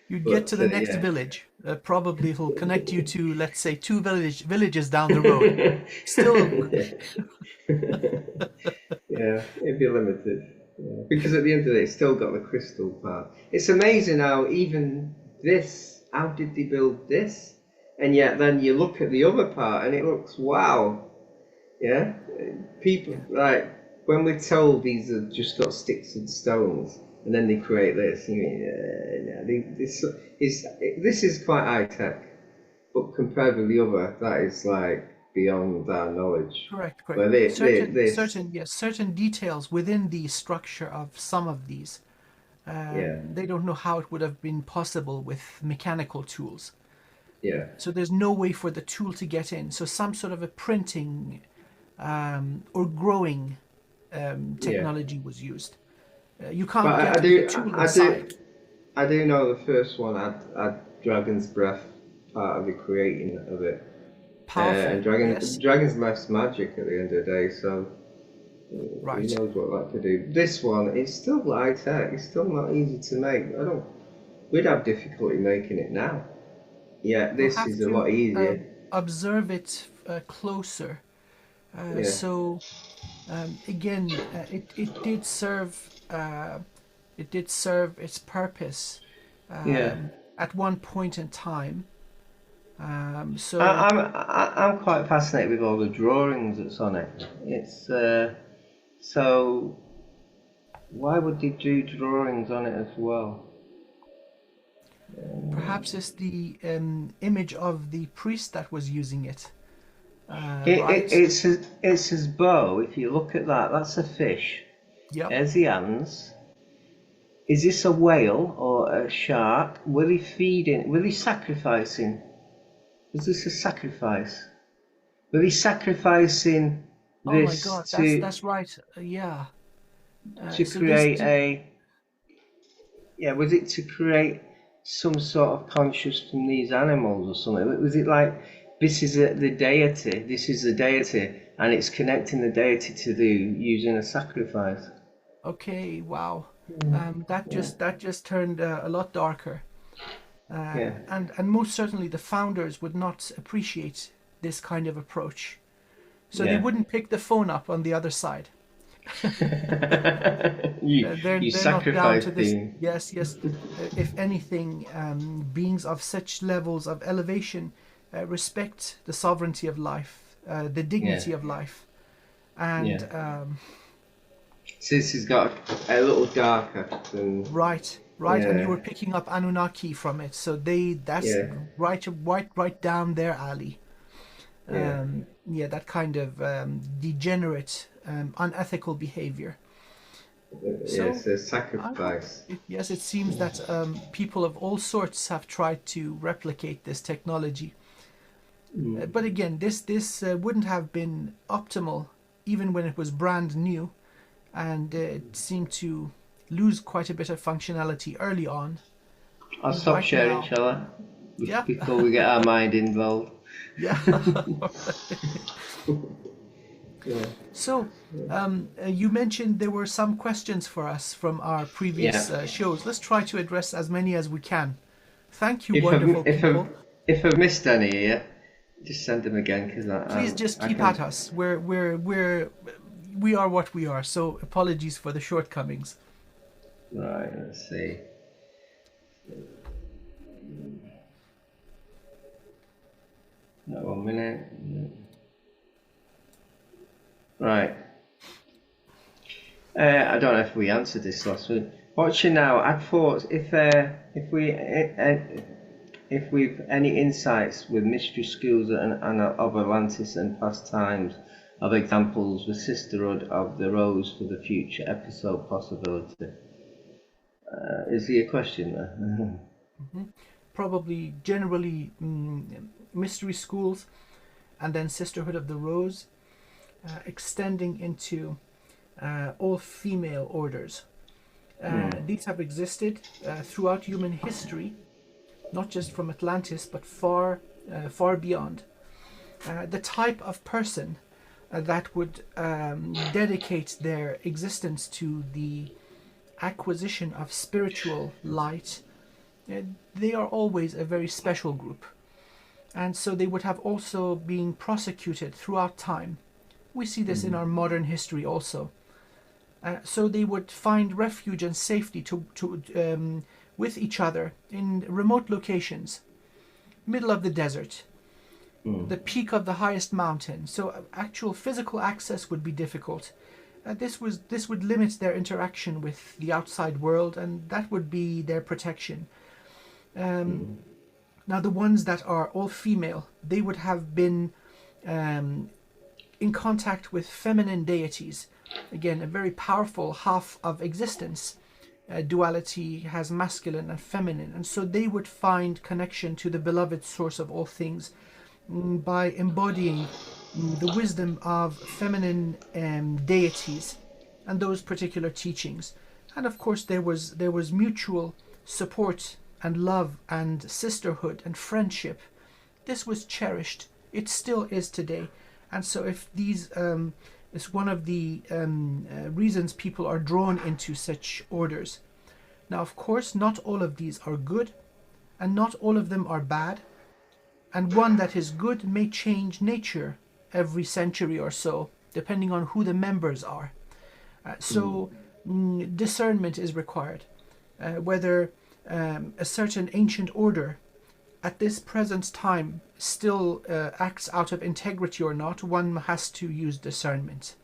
You'd get to But the next yeah. village. Probably it'll connect you to, let's say, two villages down the road. Still, Yeah, it'd be limited. Yeah. Because at the end of the day, it's still got the crystal part. It's amazing how even this, how did they build this? And yet then you look at the other part and it looks, wow. Yeah? People, yeah, like, when we're told these have just got sticks and stones, and then they create this, you mean, no, this is quite high tech. But compared with the other, that is like beyond our knowledge. correct, correct. But this, Yes, certain details within the structure of some of these. yeah, They don't know how it would have been possible with mechanical tools. yeah, So there's no way for the tool to get in. So some sort of a printing or growing yeah. technology was used. You But can't I, I get with a do, tool I do, inside. I do know the first one had dragon's breath part of the creating of it, and Powerful, yes, dragon's breath's magic at the end of the day. So who right. knows what that could do? This one, it's still high tech. It's still not easy to make. I don't. We'd have difficulty making it now. Yeah, We'll this have is a lot to easier. observe it closer. Yeah, So again, it did serve its purpose yeah. at one point in time. I, So I'm quite fascinated with all the drawings that's on it. It's so why would they do drawings on it as well? perhaps it's the image of the priest that was using it, It right? it's his bow. If you look at that, that's a fish. Yep. There's the hands. Is this a whale or a shark? Will he feed it? Will he sacrificing? Is this a sacrifice? Will he sacrificing Oh my this God, to that's right. Yeah. So this create did. a yeah? Was it to create some sort of conscious from these animals or something? Was it like this is the deity? This is the deity, and it's connecting the deity to the using a sacrifice. Okay. Wow. Yeah, That just turned a lot darker. yeah. And most certainly the founders would not appreciate this kind of approach. So they Yeah. wouldn't pick the phone up on the other side. You They're not down sacrifice to this. the Yes, yes. If anything, beings of such levels of elevation respect the sovereignty of life, the yeah, dignity of life, and yeah. So this has got a little darker than right, right. And you yeah, were picking up Anunnaki from it, so they that's yeah, right down their alley. yeah. Yeah, that kind of degenerate, unethical behavior. Yeah, So, it's a I hope, sacrifice. yes, it seems that people of all sorts have tried to replicate this technology. But again, this wouldn't have been optimal even when it was brand new, and it seemed to lose quite a bit of functionality early on. I'll And stop right sharing, now, shall I? yeah, Before we get our mind involved. yeah. Yeah, So, you mentioned there were some questions for us from our yeah. previous shows. Let's try to address as many as we can. Thank you, If wonderful people. I've missed any here, just send them again because Please just I keep can. at us. We are what we are. So apologies for the shortcomings. Right, let's see. No, 1 minute. Right. I don't know if we answered this last week. Watching now, I thought if we've any insights with mystery schools and of Atlantis and past times of examples with sisterhood of the rose for the future episode possibility. Is there a question there? Probably generally mystery schools, and then Sisterhood of the Rose. extending into all female orders. These have existed throughout human history, not just from Atlantis, but far beyond. The type of person that would dedicate their existence to the acquisition of spiritual light, they are always a very special group. And so they would have also been prosecuted throughout time. We see this in our modern history also. So they would find refuge and safety with each other in remote locations, middle of the desert, the peak of the highest mountain. So actual physical access would be difficult. This would limit their interaction with the outside world, and that would be their protection. Now, the ones that are all female, they would have been in contact with feminine deities. Again, a very powerful half of existence. Duality has masculine and feminine, and so they would find connection to the beloved source of all things by embodying the wisdom of feminine deities and those particular teachings. And of course, there was mutual support and love and sisterhood and friendship. This was cherished. It still is today. And so if these is one of the reasons people are drawn into such orders. Now, of course, not all of these are good, and not all of them are bad. And one that is good may change nature every century or so, depending on who the members are. Discernment is required. Whether a certain ancient order at this present time still acts out of integrity or not, one has to use discernment.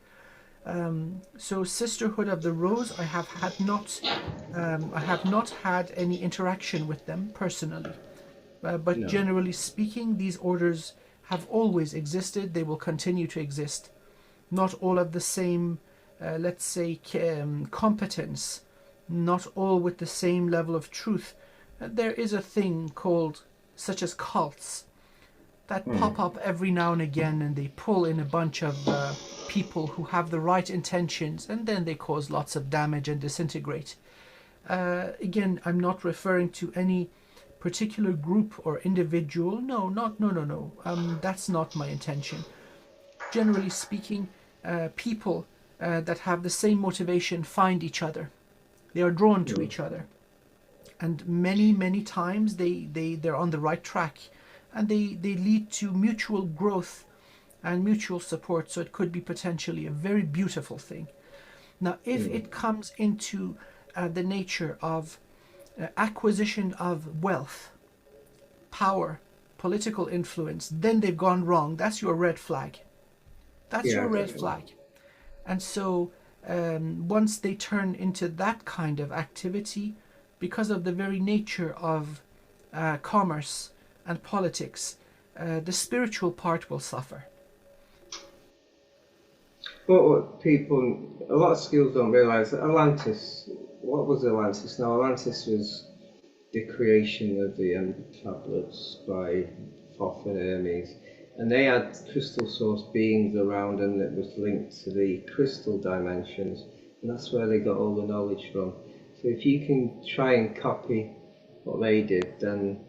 So Sisterhood of the Rose, I have not had any interaction with them personally, but no. Generally speaking, these orders have always existed. They will continue to exist. Not all of the same, let's say, competence, not all with the same level of truth. There is a thing called, such as cults, that pop up every now and again, and they pull in a bunch of people who have the right intentions, and then they cause lots of damage and disintegrate. Again, I'm not referring to any particular group or individual. No. That's not my intention. Generally speaking, people that have the same motivation find each other. They are drawn to each other. And many times they're on the right track, and they lead to mutual growth and mutual support. So it could be potentially a very beautiful thing. Now, if it comes into the nature of acquisition of wealth, power, political influence, then they've gone wrong. That's your red flag. That's your red flag. And so once they turn into that kind of activity, because of the very nature of commerce and politics, the spiritual part will suffer. Well, a lot of schools don't realise that Atlantis, what was Atlantis? Now, Atlantis was the creation of the tablets by Thoth and Hermes, and they had crystal source beings around, and it was linked to the crystal dimensions, and that's where they got all the knowledge from. So if you can try and copy what they did, then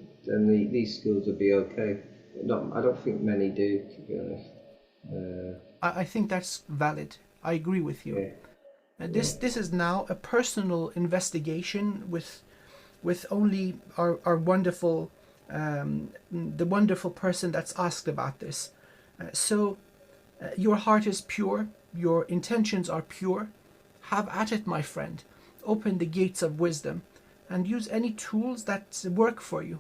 these schools will be okay. I don't think many do, to be honest. I think that's valid. I agree with you. Yeah. This is now a personal investigation with only our wonderful the wonderful person that's asked about this. So your heart is pure, your intentions are pure. Have at it, my friend. Open the gates of wisdom and use any tools that work for you,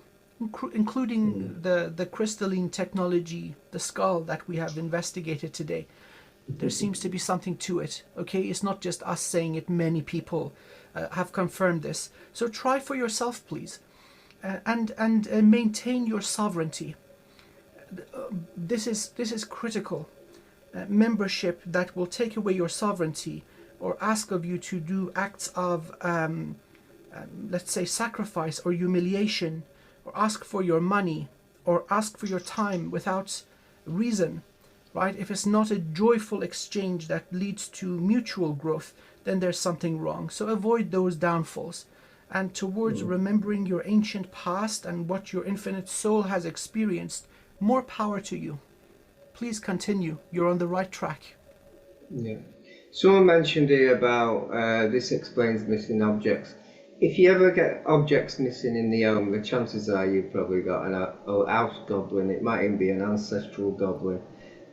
including the crystalline technology, the skull that we have investigated today. There seems to be something to it. Okay, it's not just us saying it. Many people have confirmed this. So try for yourself, please, and maintain your sovereignty. This is critical. Membership that will take away your sovereignty or ask of you to do acts of, let's say, sacrifice or humiliation, or ask for your money, or ask for your time without reason, right? If it's not a joyful exchange that leads to mutual growth, then there's something wrong. So avoid those downfalls. And towards Mm. remembering your ancient past and what your infinite soul has experienced, more power to you. Please continue. You're on the right track. Yeah. Someone mentioned here about this explains missing objects. If you ever get objects missing in the home, the chances are you've probably got an house goblin. It might even be an ancestral goblin,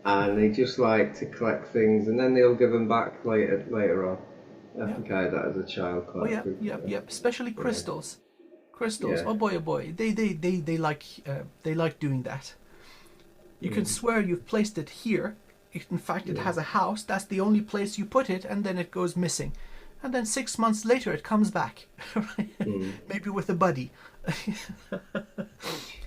and they just like to collect things, and then they'll give them back later on. I Yeah. think I had that as a child Oh quite yeah, yeah, yeah. Especially yeah, crystals. Crystals. yeah, Oh boy, oh boy. They like doing that. You can mm, swear you've placed it here. If in fact it yeah, has a house, that's the only place you put it, and then it goes missing. And then 6 months later it comes back. mm. Maybe with a buddy.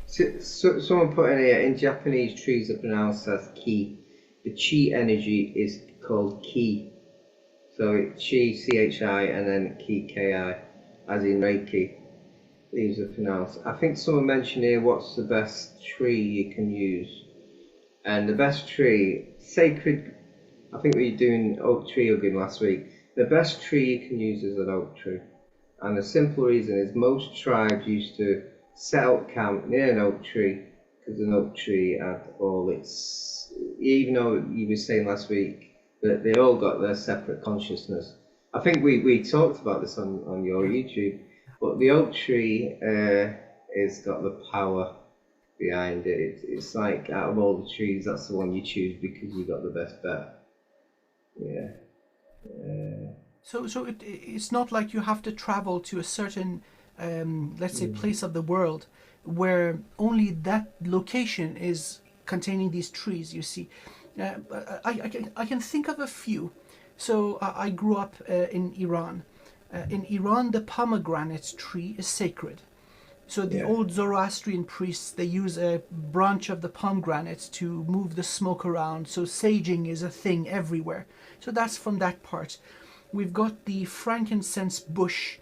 Someone put in here, in Japanese, trees are pronounced as ki. The chi energy is called ki. So chi, chi, and then ki, ki, as in Reiki. These are pronounced. I think someone mentioned here, what's the best tree you can use? And the best tree, sacred, I think we were doing oak tree hugging last week. The best tree you can use is an oak tree. And the simple reason is most tribes used to set up camp near an oak tree because an oak tree had all its, even though you were saying last week that they all got their separate consciousness. I think we talked about this on your Yeah. YouTube, but the oak tree has got the power behind it. It's like out of all the trees, that's the one you choose because you got the best bet. Yeah. So it's not like you have to travel to a certain, let's say, Mm. place of the world where only that location is containing these trees. You see, I can think of a few. So I grew up in Iran. In Iran, the pomegranate tree is sacred. So the Yeah. old Zoroastrian priests, they use a branch of the pomegranate to move the smoke around. So saging is a thing everywhere. So that's from that part. We've got the frankincense bush,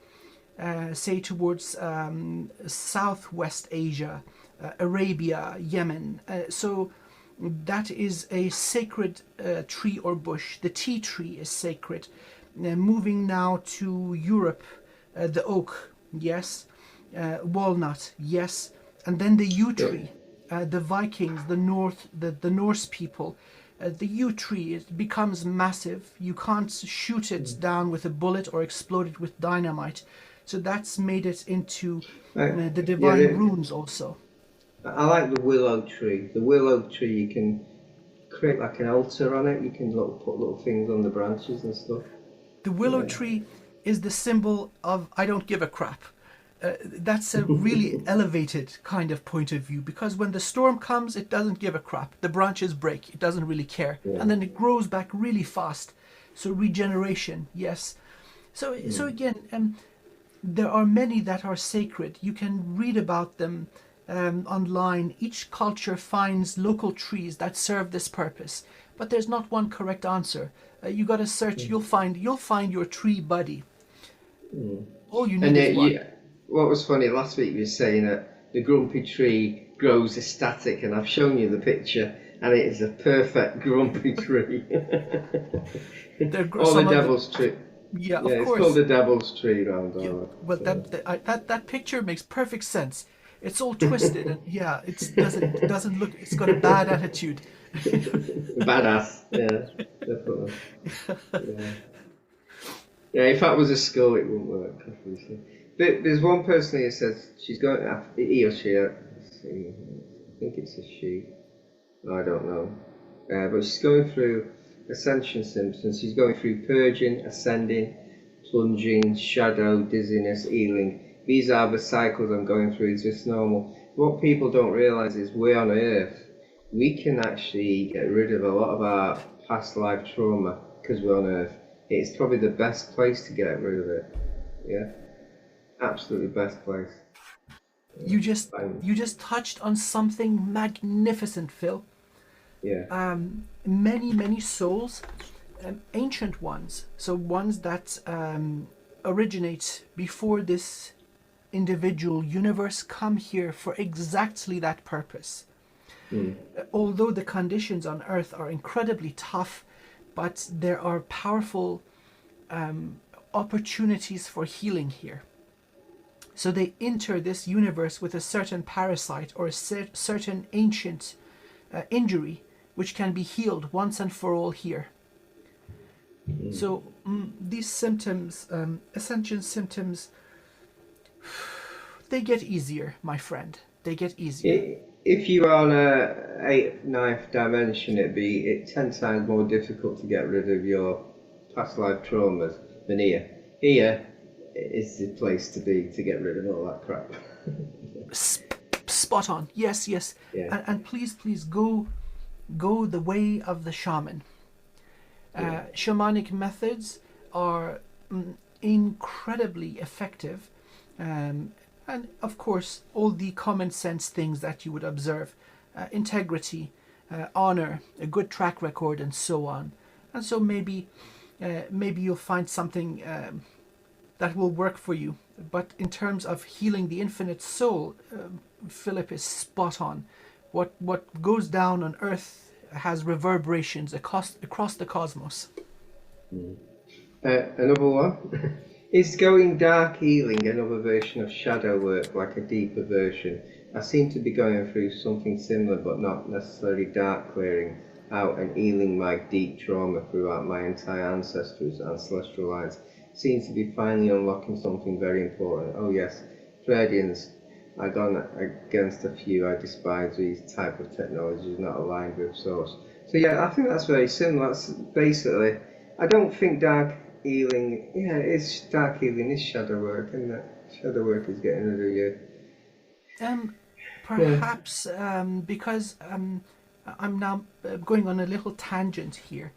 say towards Southwest Asia, Arabia, Yemen. So that is a sacred tree or bush. The tea tree is sacred. Moving now to Europe, the oak, yes. Walnut, yes. And then the yew Yeah. tree. The Vikings, the Norse people. The yew tree, it becomes massive. You can't shoot it Mm. down with a bullet or explode it with dynamite. So that's made it into the Yeah, divine runes also. I like the willow tree. The willow tree, you can create like an altar on it. You can put little things on the branches and stuff. The willow Yeah. tree is the symbol of I don't give a crap. That's a really elevated kind of point of view because when the storm comes, it doesn't give a crap. The branches break, it doesn't really care, Yeah. and then it grows back really fast. So regeneration, yes. So Mm. again, there are many that are sacred. You can read about them online. Each culture finds local trees that serve this purpose, but there's not one correct answer. You got to search. Mm. You'll find your tree buddy. Mm. All you And need is one. what was funny last week, you were saying that the grumpy tree grows ecstatic, and I've shown you the picture, and it is a perfect grumpy tree. Or the Some of the devil's tree. Yeah, Yeah, of it's called course. the devil's tree round Yeah, our. well, So. that picture makes perfect sense. It's all twisted, and yeah, it doesn't look. It's got a bad attitude. Badass, yeah, definitely. Yeah. Yeah, if that was a skull, it wouldn't work, obviously. There's one person here who says she's going after he or she. Let's see, I think it's a she. I don't know. But she's going through ascension symptoms. She's going through purging, ascending, plunging, shadow, dizziness, healing. These are the cycles I'm going through. It's just normal. What people don't realise is we're on Earth. We can actually get rid of a lot of our past life trauma because we're on Earth. It's probably the best place to get rid of it. Yeah, absolutely best place. You just Bang. you just touched on something magnificent, Phil. Yeah. Many souls, ancient ones, so ones that originate before this individual universe, come here for exactly that purpose. Mm. Although the conditions on Earth are incredibly tough, but there are powerful opportunities for healing here. So they enter this universe with a certain parasite or a certain ancient injury, which can be healed once and for all here. So these symptoms, ascension symptoms, they get easier, my friend. They get easier. If you are on a eighth, ninth dimension, it'd be 10 times more difficult to get rid of your past life traumas than here. Here is the place to be to get rid of all that crap. Spot on. Yes, yes. Yeah. And please, please go the way of the shaman. Shamanic methods are incredibly effective, and of course all the common sense things that you would observe: integrity, honor, a good track record, and so on. And so maybe you'll find something that will work for you. But in terms of healing the infinite soul, Philip is spot on. What goes down on Earth has reverberations across the cosmos. Another one. Is going dark healing another version of shadow work, like a deeper version? I seem to be going through something similar, but not necessarily dark clearing out and healing my deep trauma throughout my entire ancestors and celestial lines. Seems to be finally unlocking something very important. Oh yes, Freudians. I've gone against a few. I despise these type of technologies not aligned with source. So yeah, I think that's very similar. That's basically, I don't think dark healing, it's dark healing is shadow work, isn't it? Shadow work is getting rid of you. Perhaps because I'm now going on a little tangent here.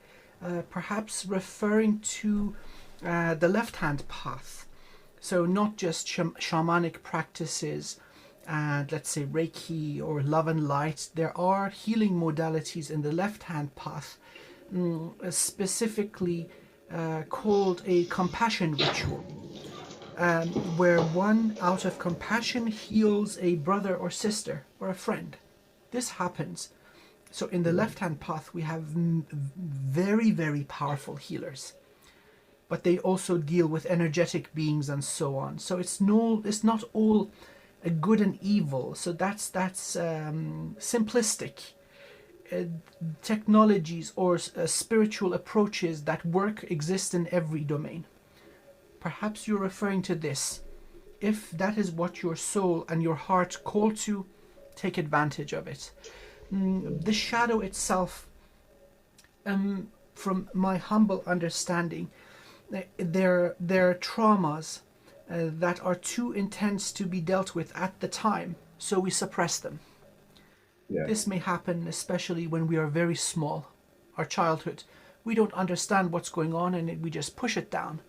Perhaps referring to the left-hand path. So not just shamanic practices and let's say Reiki or love and light. There are healing modalities in the left-hand path, specifically called a compassion ritual, where one out of compassion heals a brother or sister or a friend. This happens. So in the left-hand path we have very, very powerful healers, but they also deal with energetic beings and so on. So it's not all good and evil. So that's simplistic. Technologies or spiritual approaches that work exist in every domain. Perhaps you're referring to this. If that is what your soul and your heart call to, take advantage of it. The shadow itself, from my humble understanding, they're traumas that are too intense to be dealt with at the time, so we suppress them. Yeah. This may happen especially when we are very small, our childhood. We don't understand what's going on and we just push it down.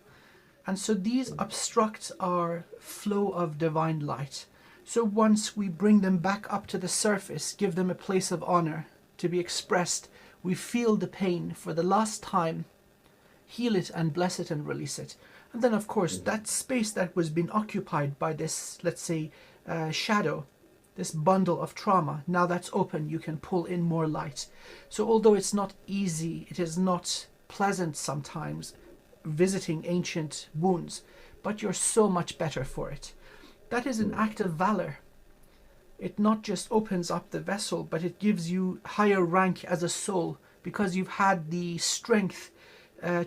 And so these obstruct our flow of divine light. So once we bring them back up to the surface, give them a place of honor to be expressed, we feel the pain for the last time, heal it and bless it and release it. And then of course that space that was being occupied by this, let's say, shadow, this bundle of trauma, now that's open, you can pull in more light. So although it's not easy, it is not pleasant sometimes visiting ancient wounds, but you're so much better for it. That is an act of valor. It not just opens up the vessel, but it gives you higher rank as a soul, because you've had the strength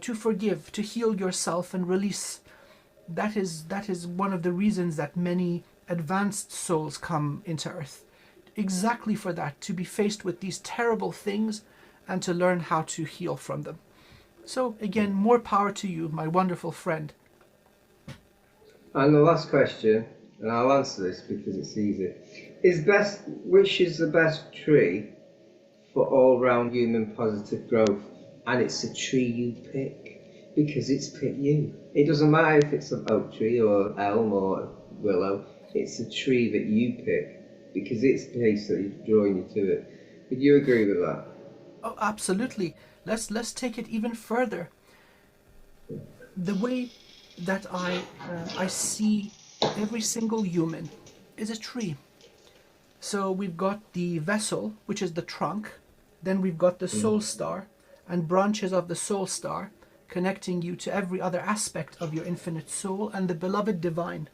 to forgive, to heal yourself and release. That is one of the reasons that many advanced souls come into Earth. Exactly for that, to be faced with these terrible things and to learn how to heal from them. So again, more power to you, my wonderful friend. And the last question, and I'll answer this because it's easy. Which is the best tree for all-round human positive growth? And it's a tree you pick, because it's picked you. It doesn't matter if it's an oak tree or elm or willow. It's a tree that you pick, because it's basically drawing you to it. Would you agree with that? Oh, absolutely. Let's take it even further. The way that I see every single human is a tree. So we've got the vessel, which is the trunk. Then we've got the soul star and branches of the soul star connecting you to every other aspect of your infinite soul and the beloved divine.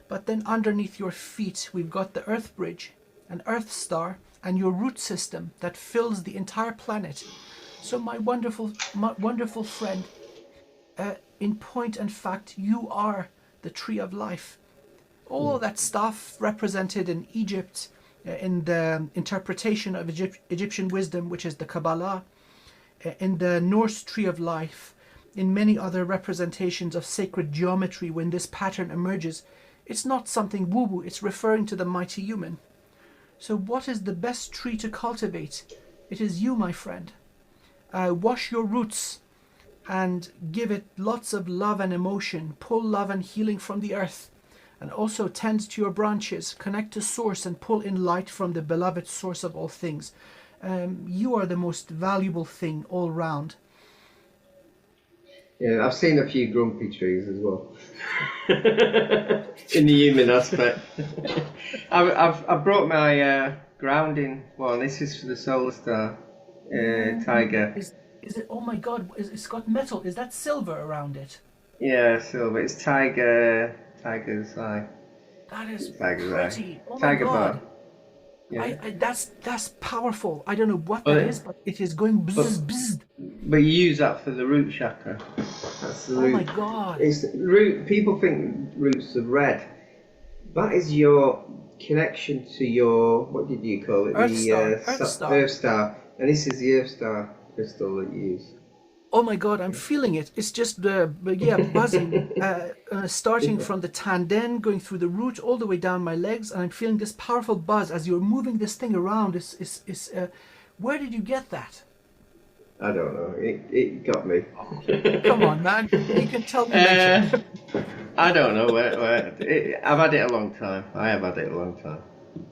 But then underneath your feet, we've got the earth bridge, an earth star, and your root system that fills the entire planet. So my wonderful friend, in point and fact, you are the tree of life. All that stuff represented in Egypt, in the interpretation of Egyptian wisdom, which is the Kabbalah, in the Norse tree of life, in many other representations of sacred geometry, when this pattern emerges, it's not something woo-woo, it's referring to the mighty human. So what is the best tree to cultivate? It is you, my friend. Wash your roots and give it lots of love and emotion. Pull love and healing from the earth. And also tend to your branches. Connect to source and pull in light from the beloved source of all things. You are the most valuable thing all round. Yeah, I've seen a few grumpy trees as well. In the human aspect. I've brought my grounding one. This is for the solar star tiger. Is it? Oh my God! It's got metal. Is that silver around it? Yeah, silver. It's tiger's eye. That is Tiger's pretty. eye. Oh my Tiger God! bar. Yeah. That's powerful. I don't know what that is, but it is going bzz bzz. But you use that for the root chakra. That's the root. Oh my God! It's root. People think roots are red. That is your connection to your, what did you call it? Earth star. Earth star. And this is the Earth star crystal that you use. Oh my God! I'm feeling it. It's just buzzing, starting from the tanden, going through the root all the way down my legs, and I'm feeling this powerful buzz as you're moving this thing around. Where did you get that? I don't know. It got me. Come on, man. You can tell me later. I don't know I've had it a long time. I have had it a long time.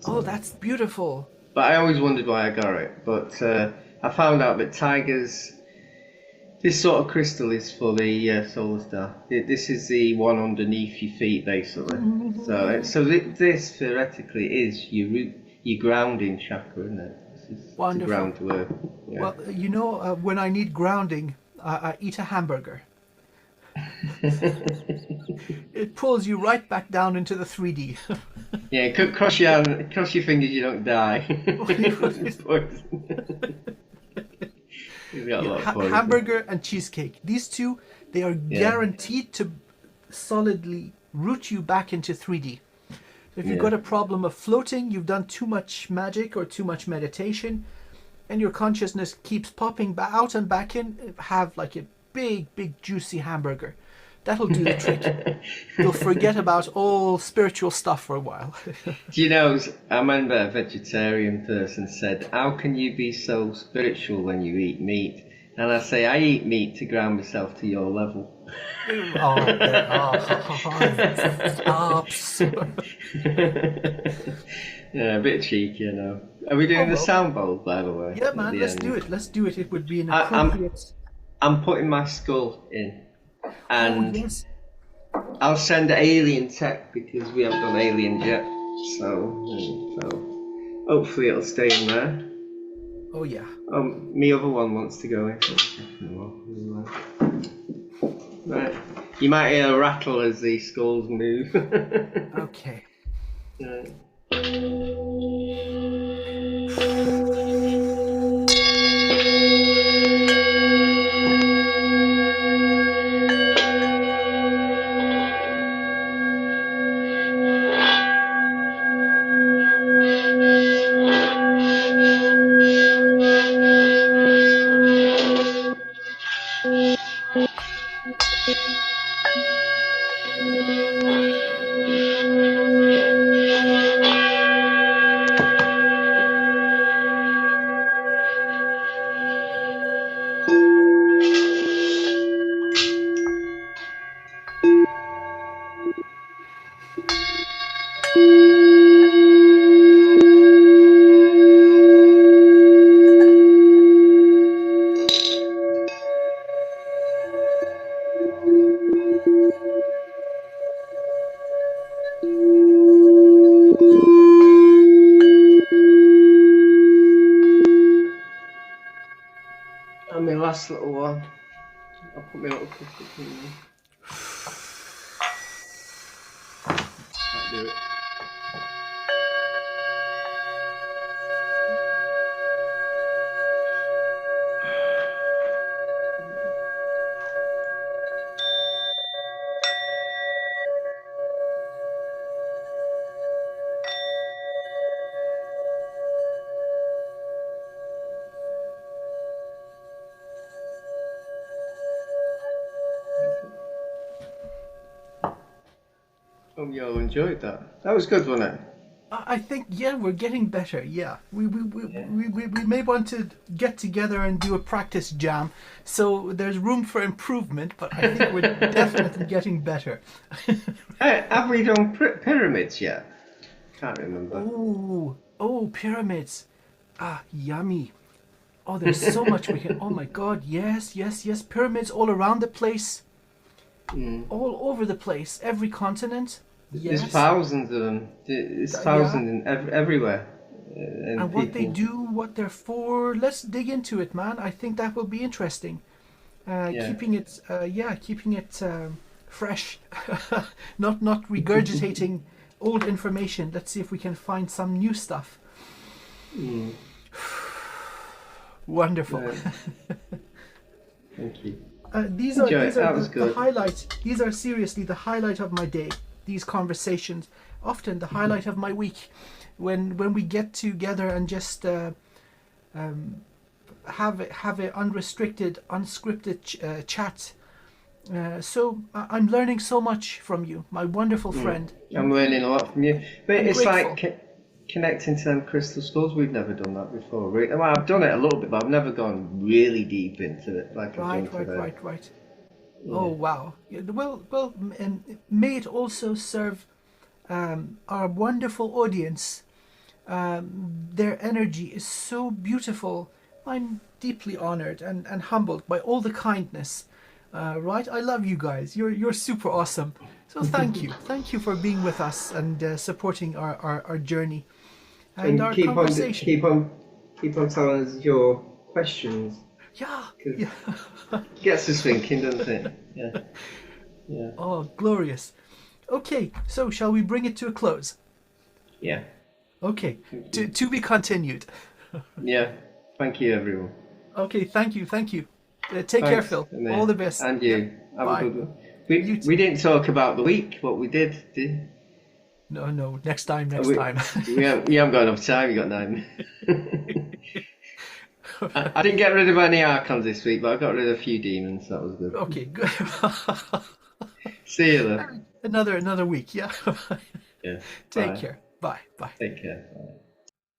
Oh, that's beautiful. But I always wondered why I got it. But I found out that tigers, this sort of crystal is for the solar star. This is the one underneath your feet, basically. So this theoretically is your grounding chakra, isn't it? Wonderful. To ground to earth. Yeah. Well, you know, when I need grounding, I eat a hamburger. It pulls you right back down into the 3D. Yeah, cross your fingers, you don't die. It's poison. He's got a lot of poison. Hamburger and cheesecake. These two, they are guaranteed to solidly root you back into 3D. If you've got a problem of floating, you've done too much magic or too much meditation, and your consciousness keeps popping out and back in, have like a big, juicy hamburger. That'll do the trick. You'll forget about all spiritual stuff for a while. Do you know, I remember a vegetarian person said, "How can you be so spiritual when you eat meat?" And I say, I eat meat to ground myself to your level. Yeah, a bit cheeky, you know. Are we doing the sound bowl, by the way? Yeah, man, let's do it. Let's do it. It would be an appropriate... I'm putting my skull in. And yes. I'll send alien tech because we haven't done aliens yet. So hopefully it'll stay in there. Oh, yeah. My other one wants to go in. Right. You might hear a rattle as the skulls move. Okay. Yeah. last little one. I'll put my little cup up in there. That'll do it. Hope you all enjoyed that. That was good, wasn't it? I think, yeah, we're getting better. Yeah, we may want to get together and do a practice jam. So there's room for improvement, but I think we're definitely getting better. Have we done pyramids yet? Can't remember. Oh, pyramids. Ah, yummy. Oh, there's so much we can. Oh my God, yes. Pyramids all around the place, all over the place, every continent. Yes. There's thousands of them. There's thousands everywhere. And what they do, what they're for. Let's dig into it, man. I think that will be interesting. Keeping it, fresh, not regurgitating old information. Let's see if we can find some new stuff. Wonderful. Thank you. These are the highlights. These are seriously the highlight of my day. These conversations, often the highlight of my week, when we get together and just have an unrestricted, unscripted chat. So I'm learning so much from you, my wonderful friend. I'm learning a lot from you. But I'm it's grateful. like connecting to them crystal skulls. We've never done that before. Well, I've done it a little bit, but I've never gone really deep into it like I've done today. Right. Yeah. Oh wow! Well, and may it also serve our wonderful audience. Their energy is so beautiful. I'm deeply honored and humbled by all the kindness. Right? I love you guys. You're super awesome. So thank you for being with us and supporting our journey and our conversation. Keep on telling us your questions. Yeah. Gets us thinking, doesn't it? Yeah. Oh, glorious. Okay, so shall we bring it to a close? Yeah. Okay, to be continued. Yeah. Thank you, everyone. Okay, thank you. Take care, Phil. Amir. All the best. And you. Have Bye. a good one. We didn't talk about the week, what we did. No, next time. We haven't got enough time, we got 9 I didn't get rid of any archons this week, but I got rid of a few demons, so that was good. Okay, good. See you then. Another week, yeah. Yeah. Take care. Bye. Take care. Bye.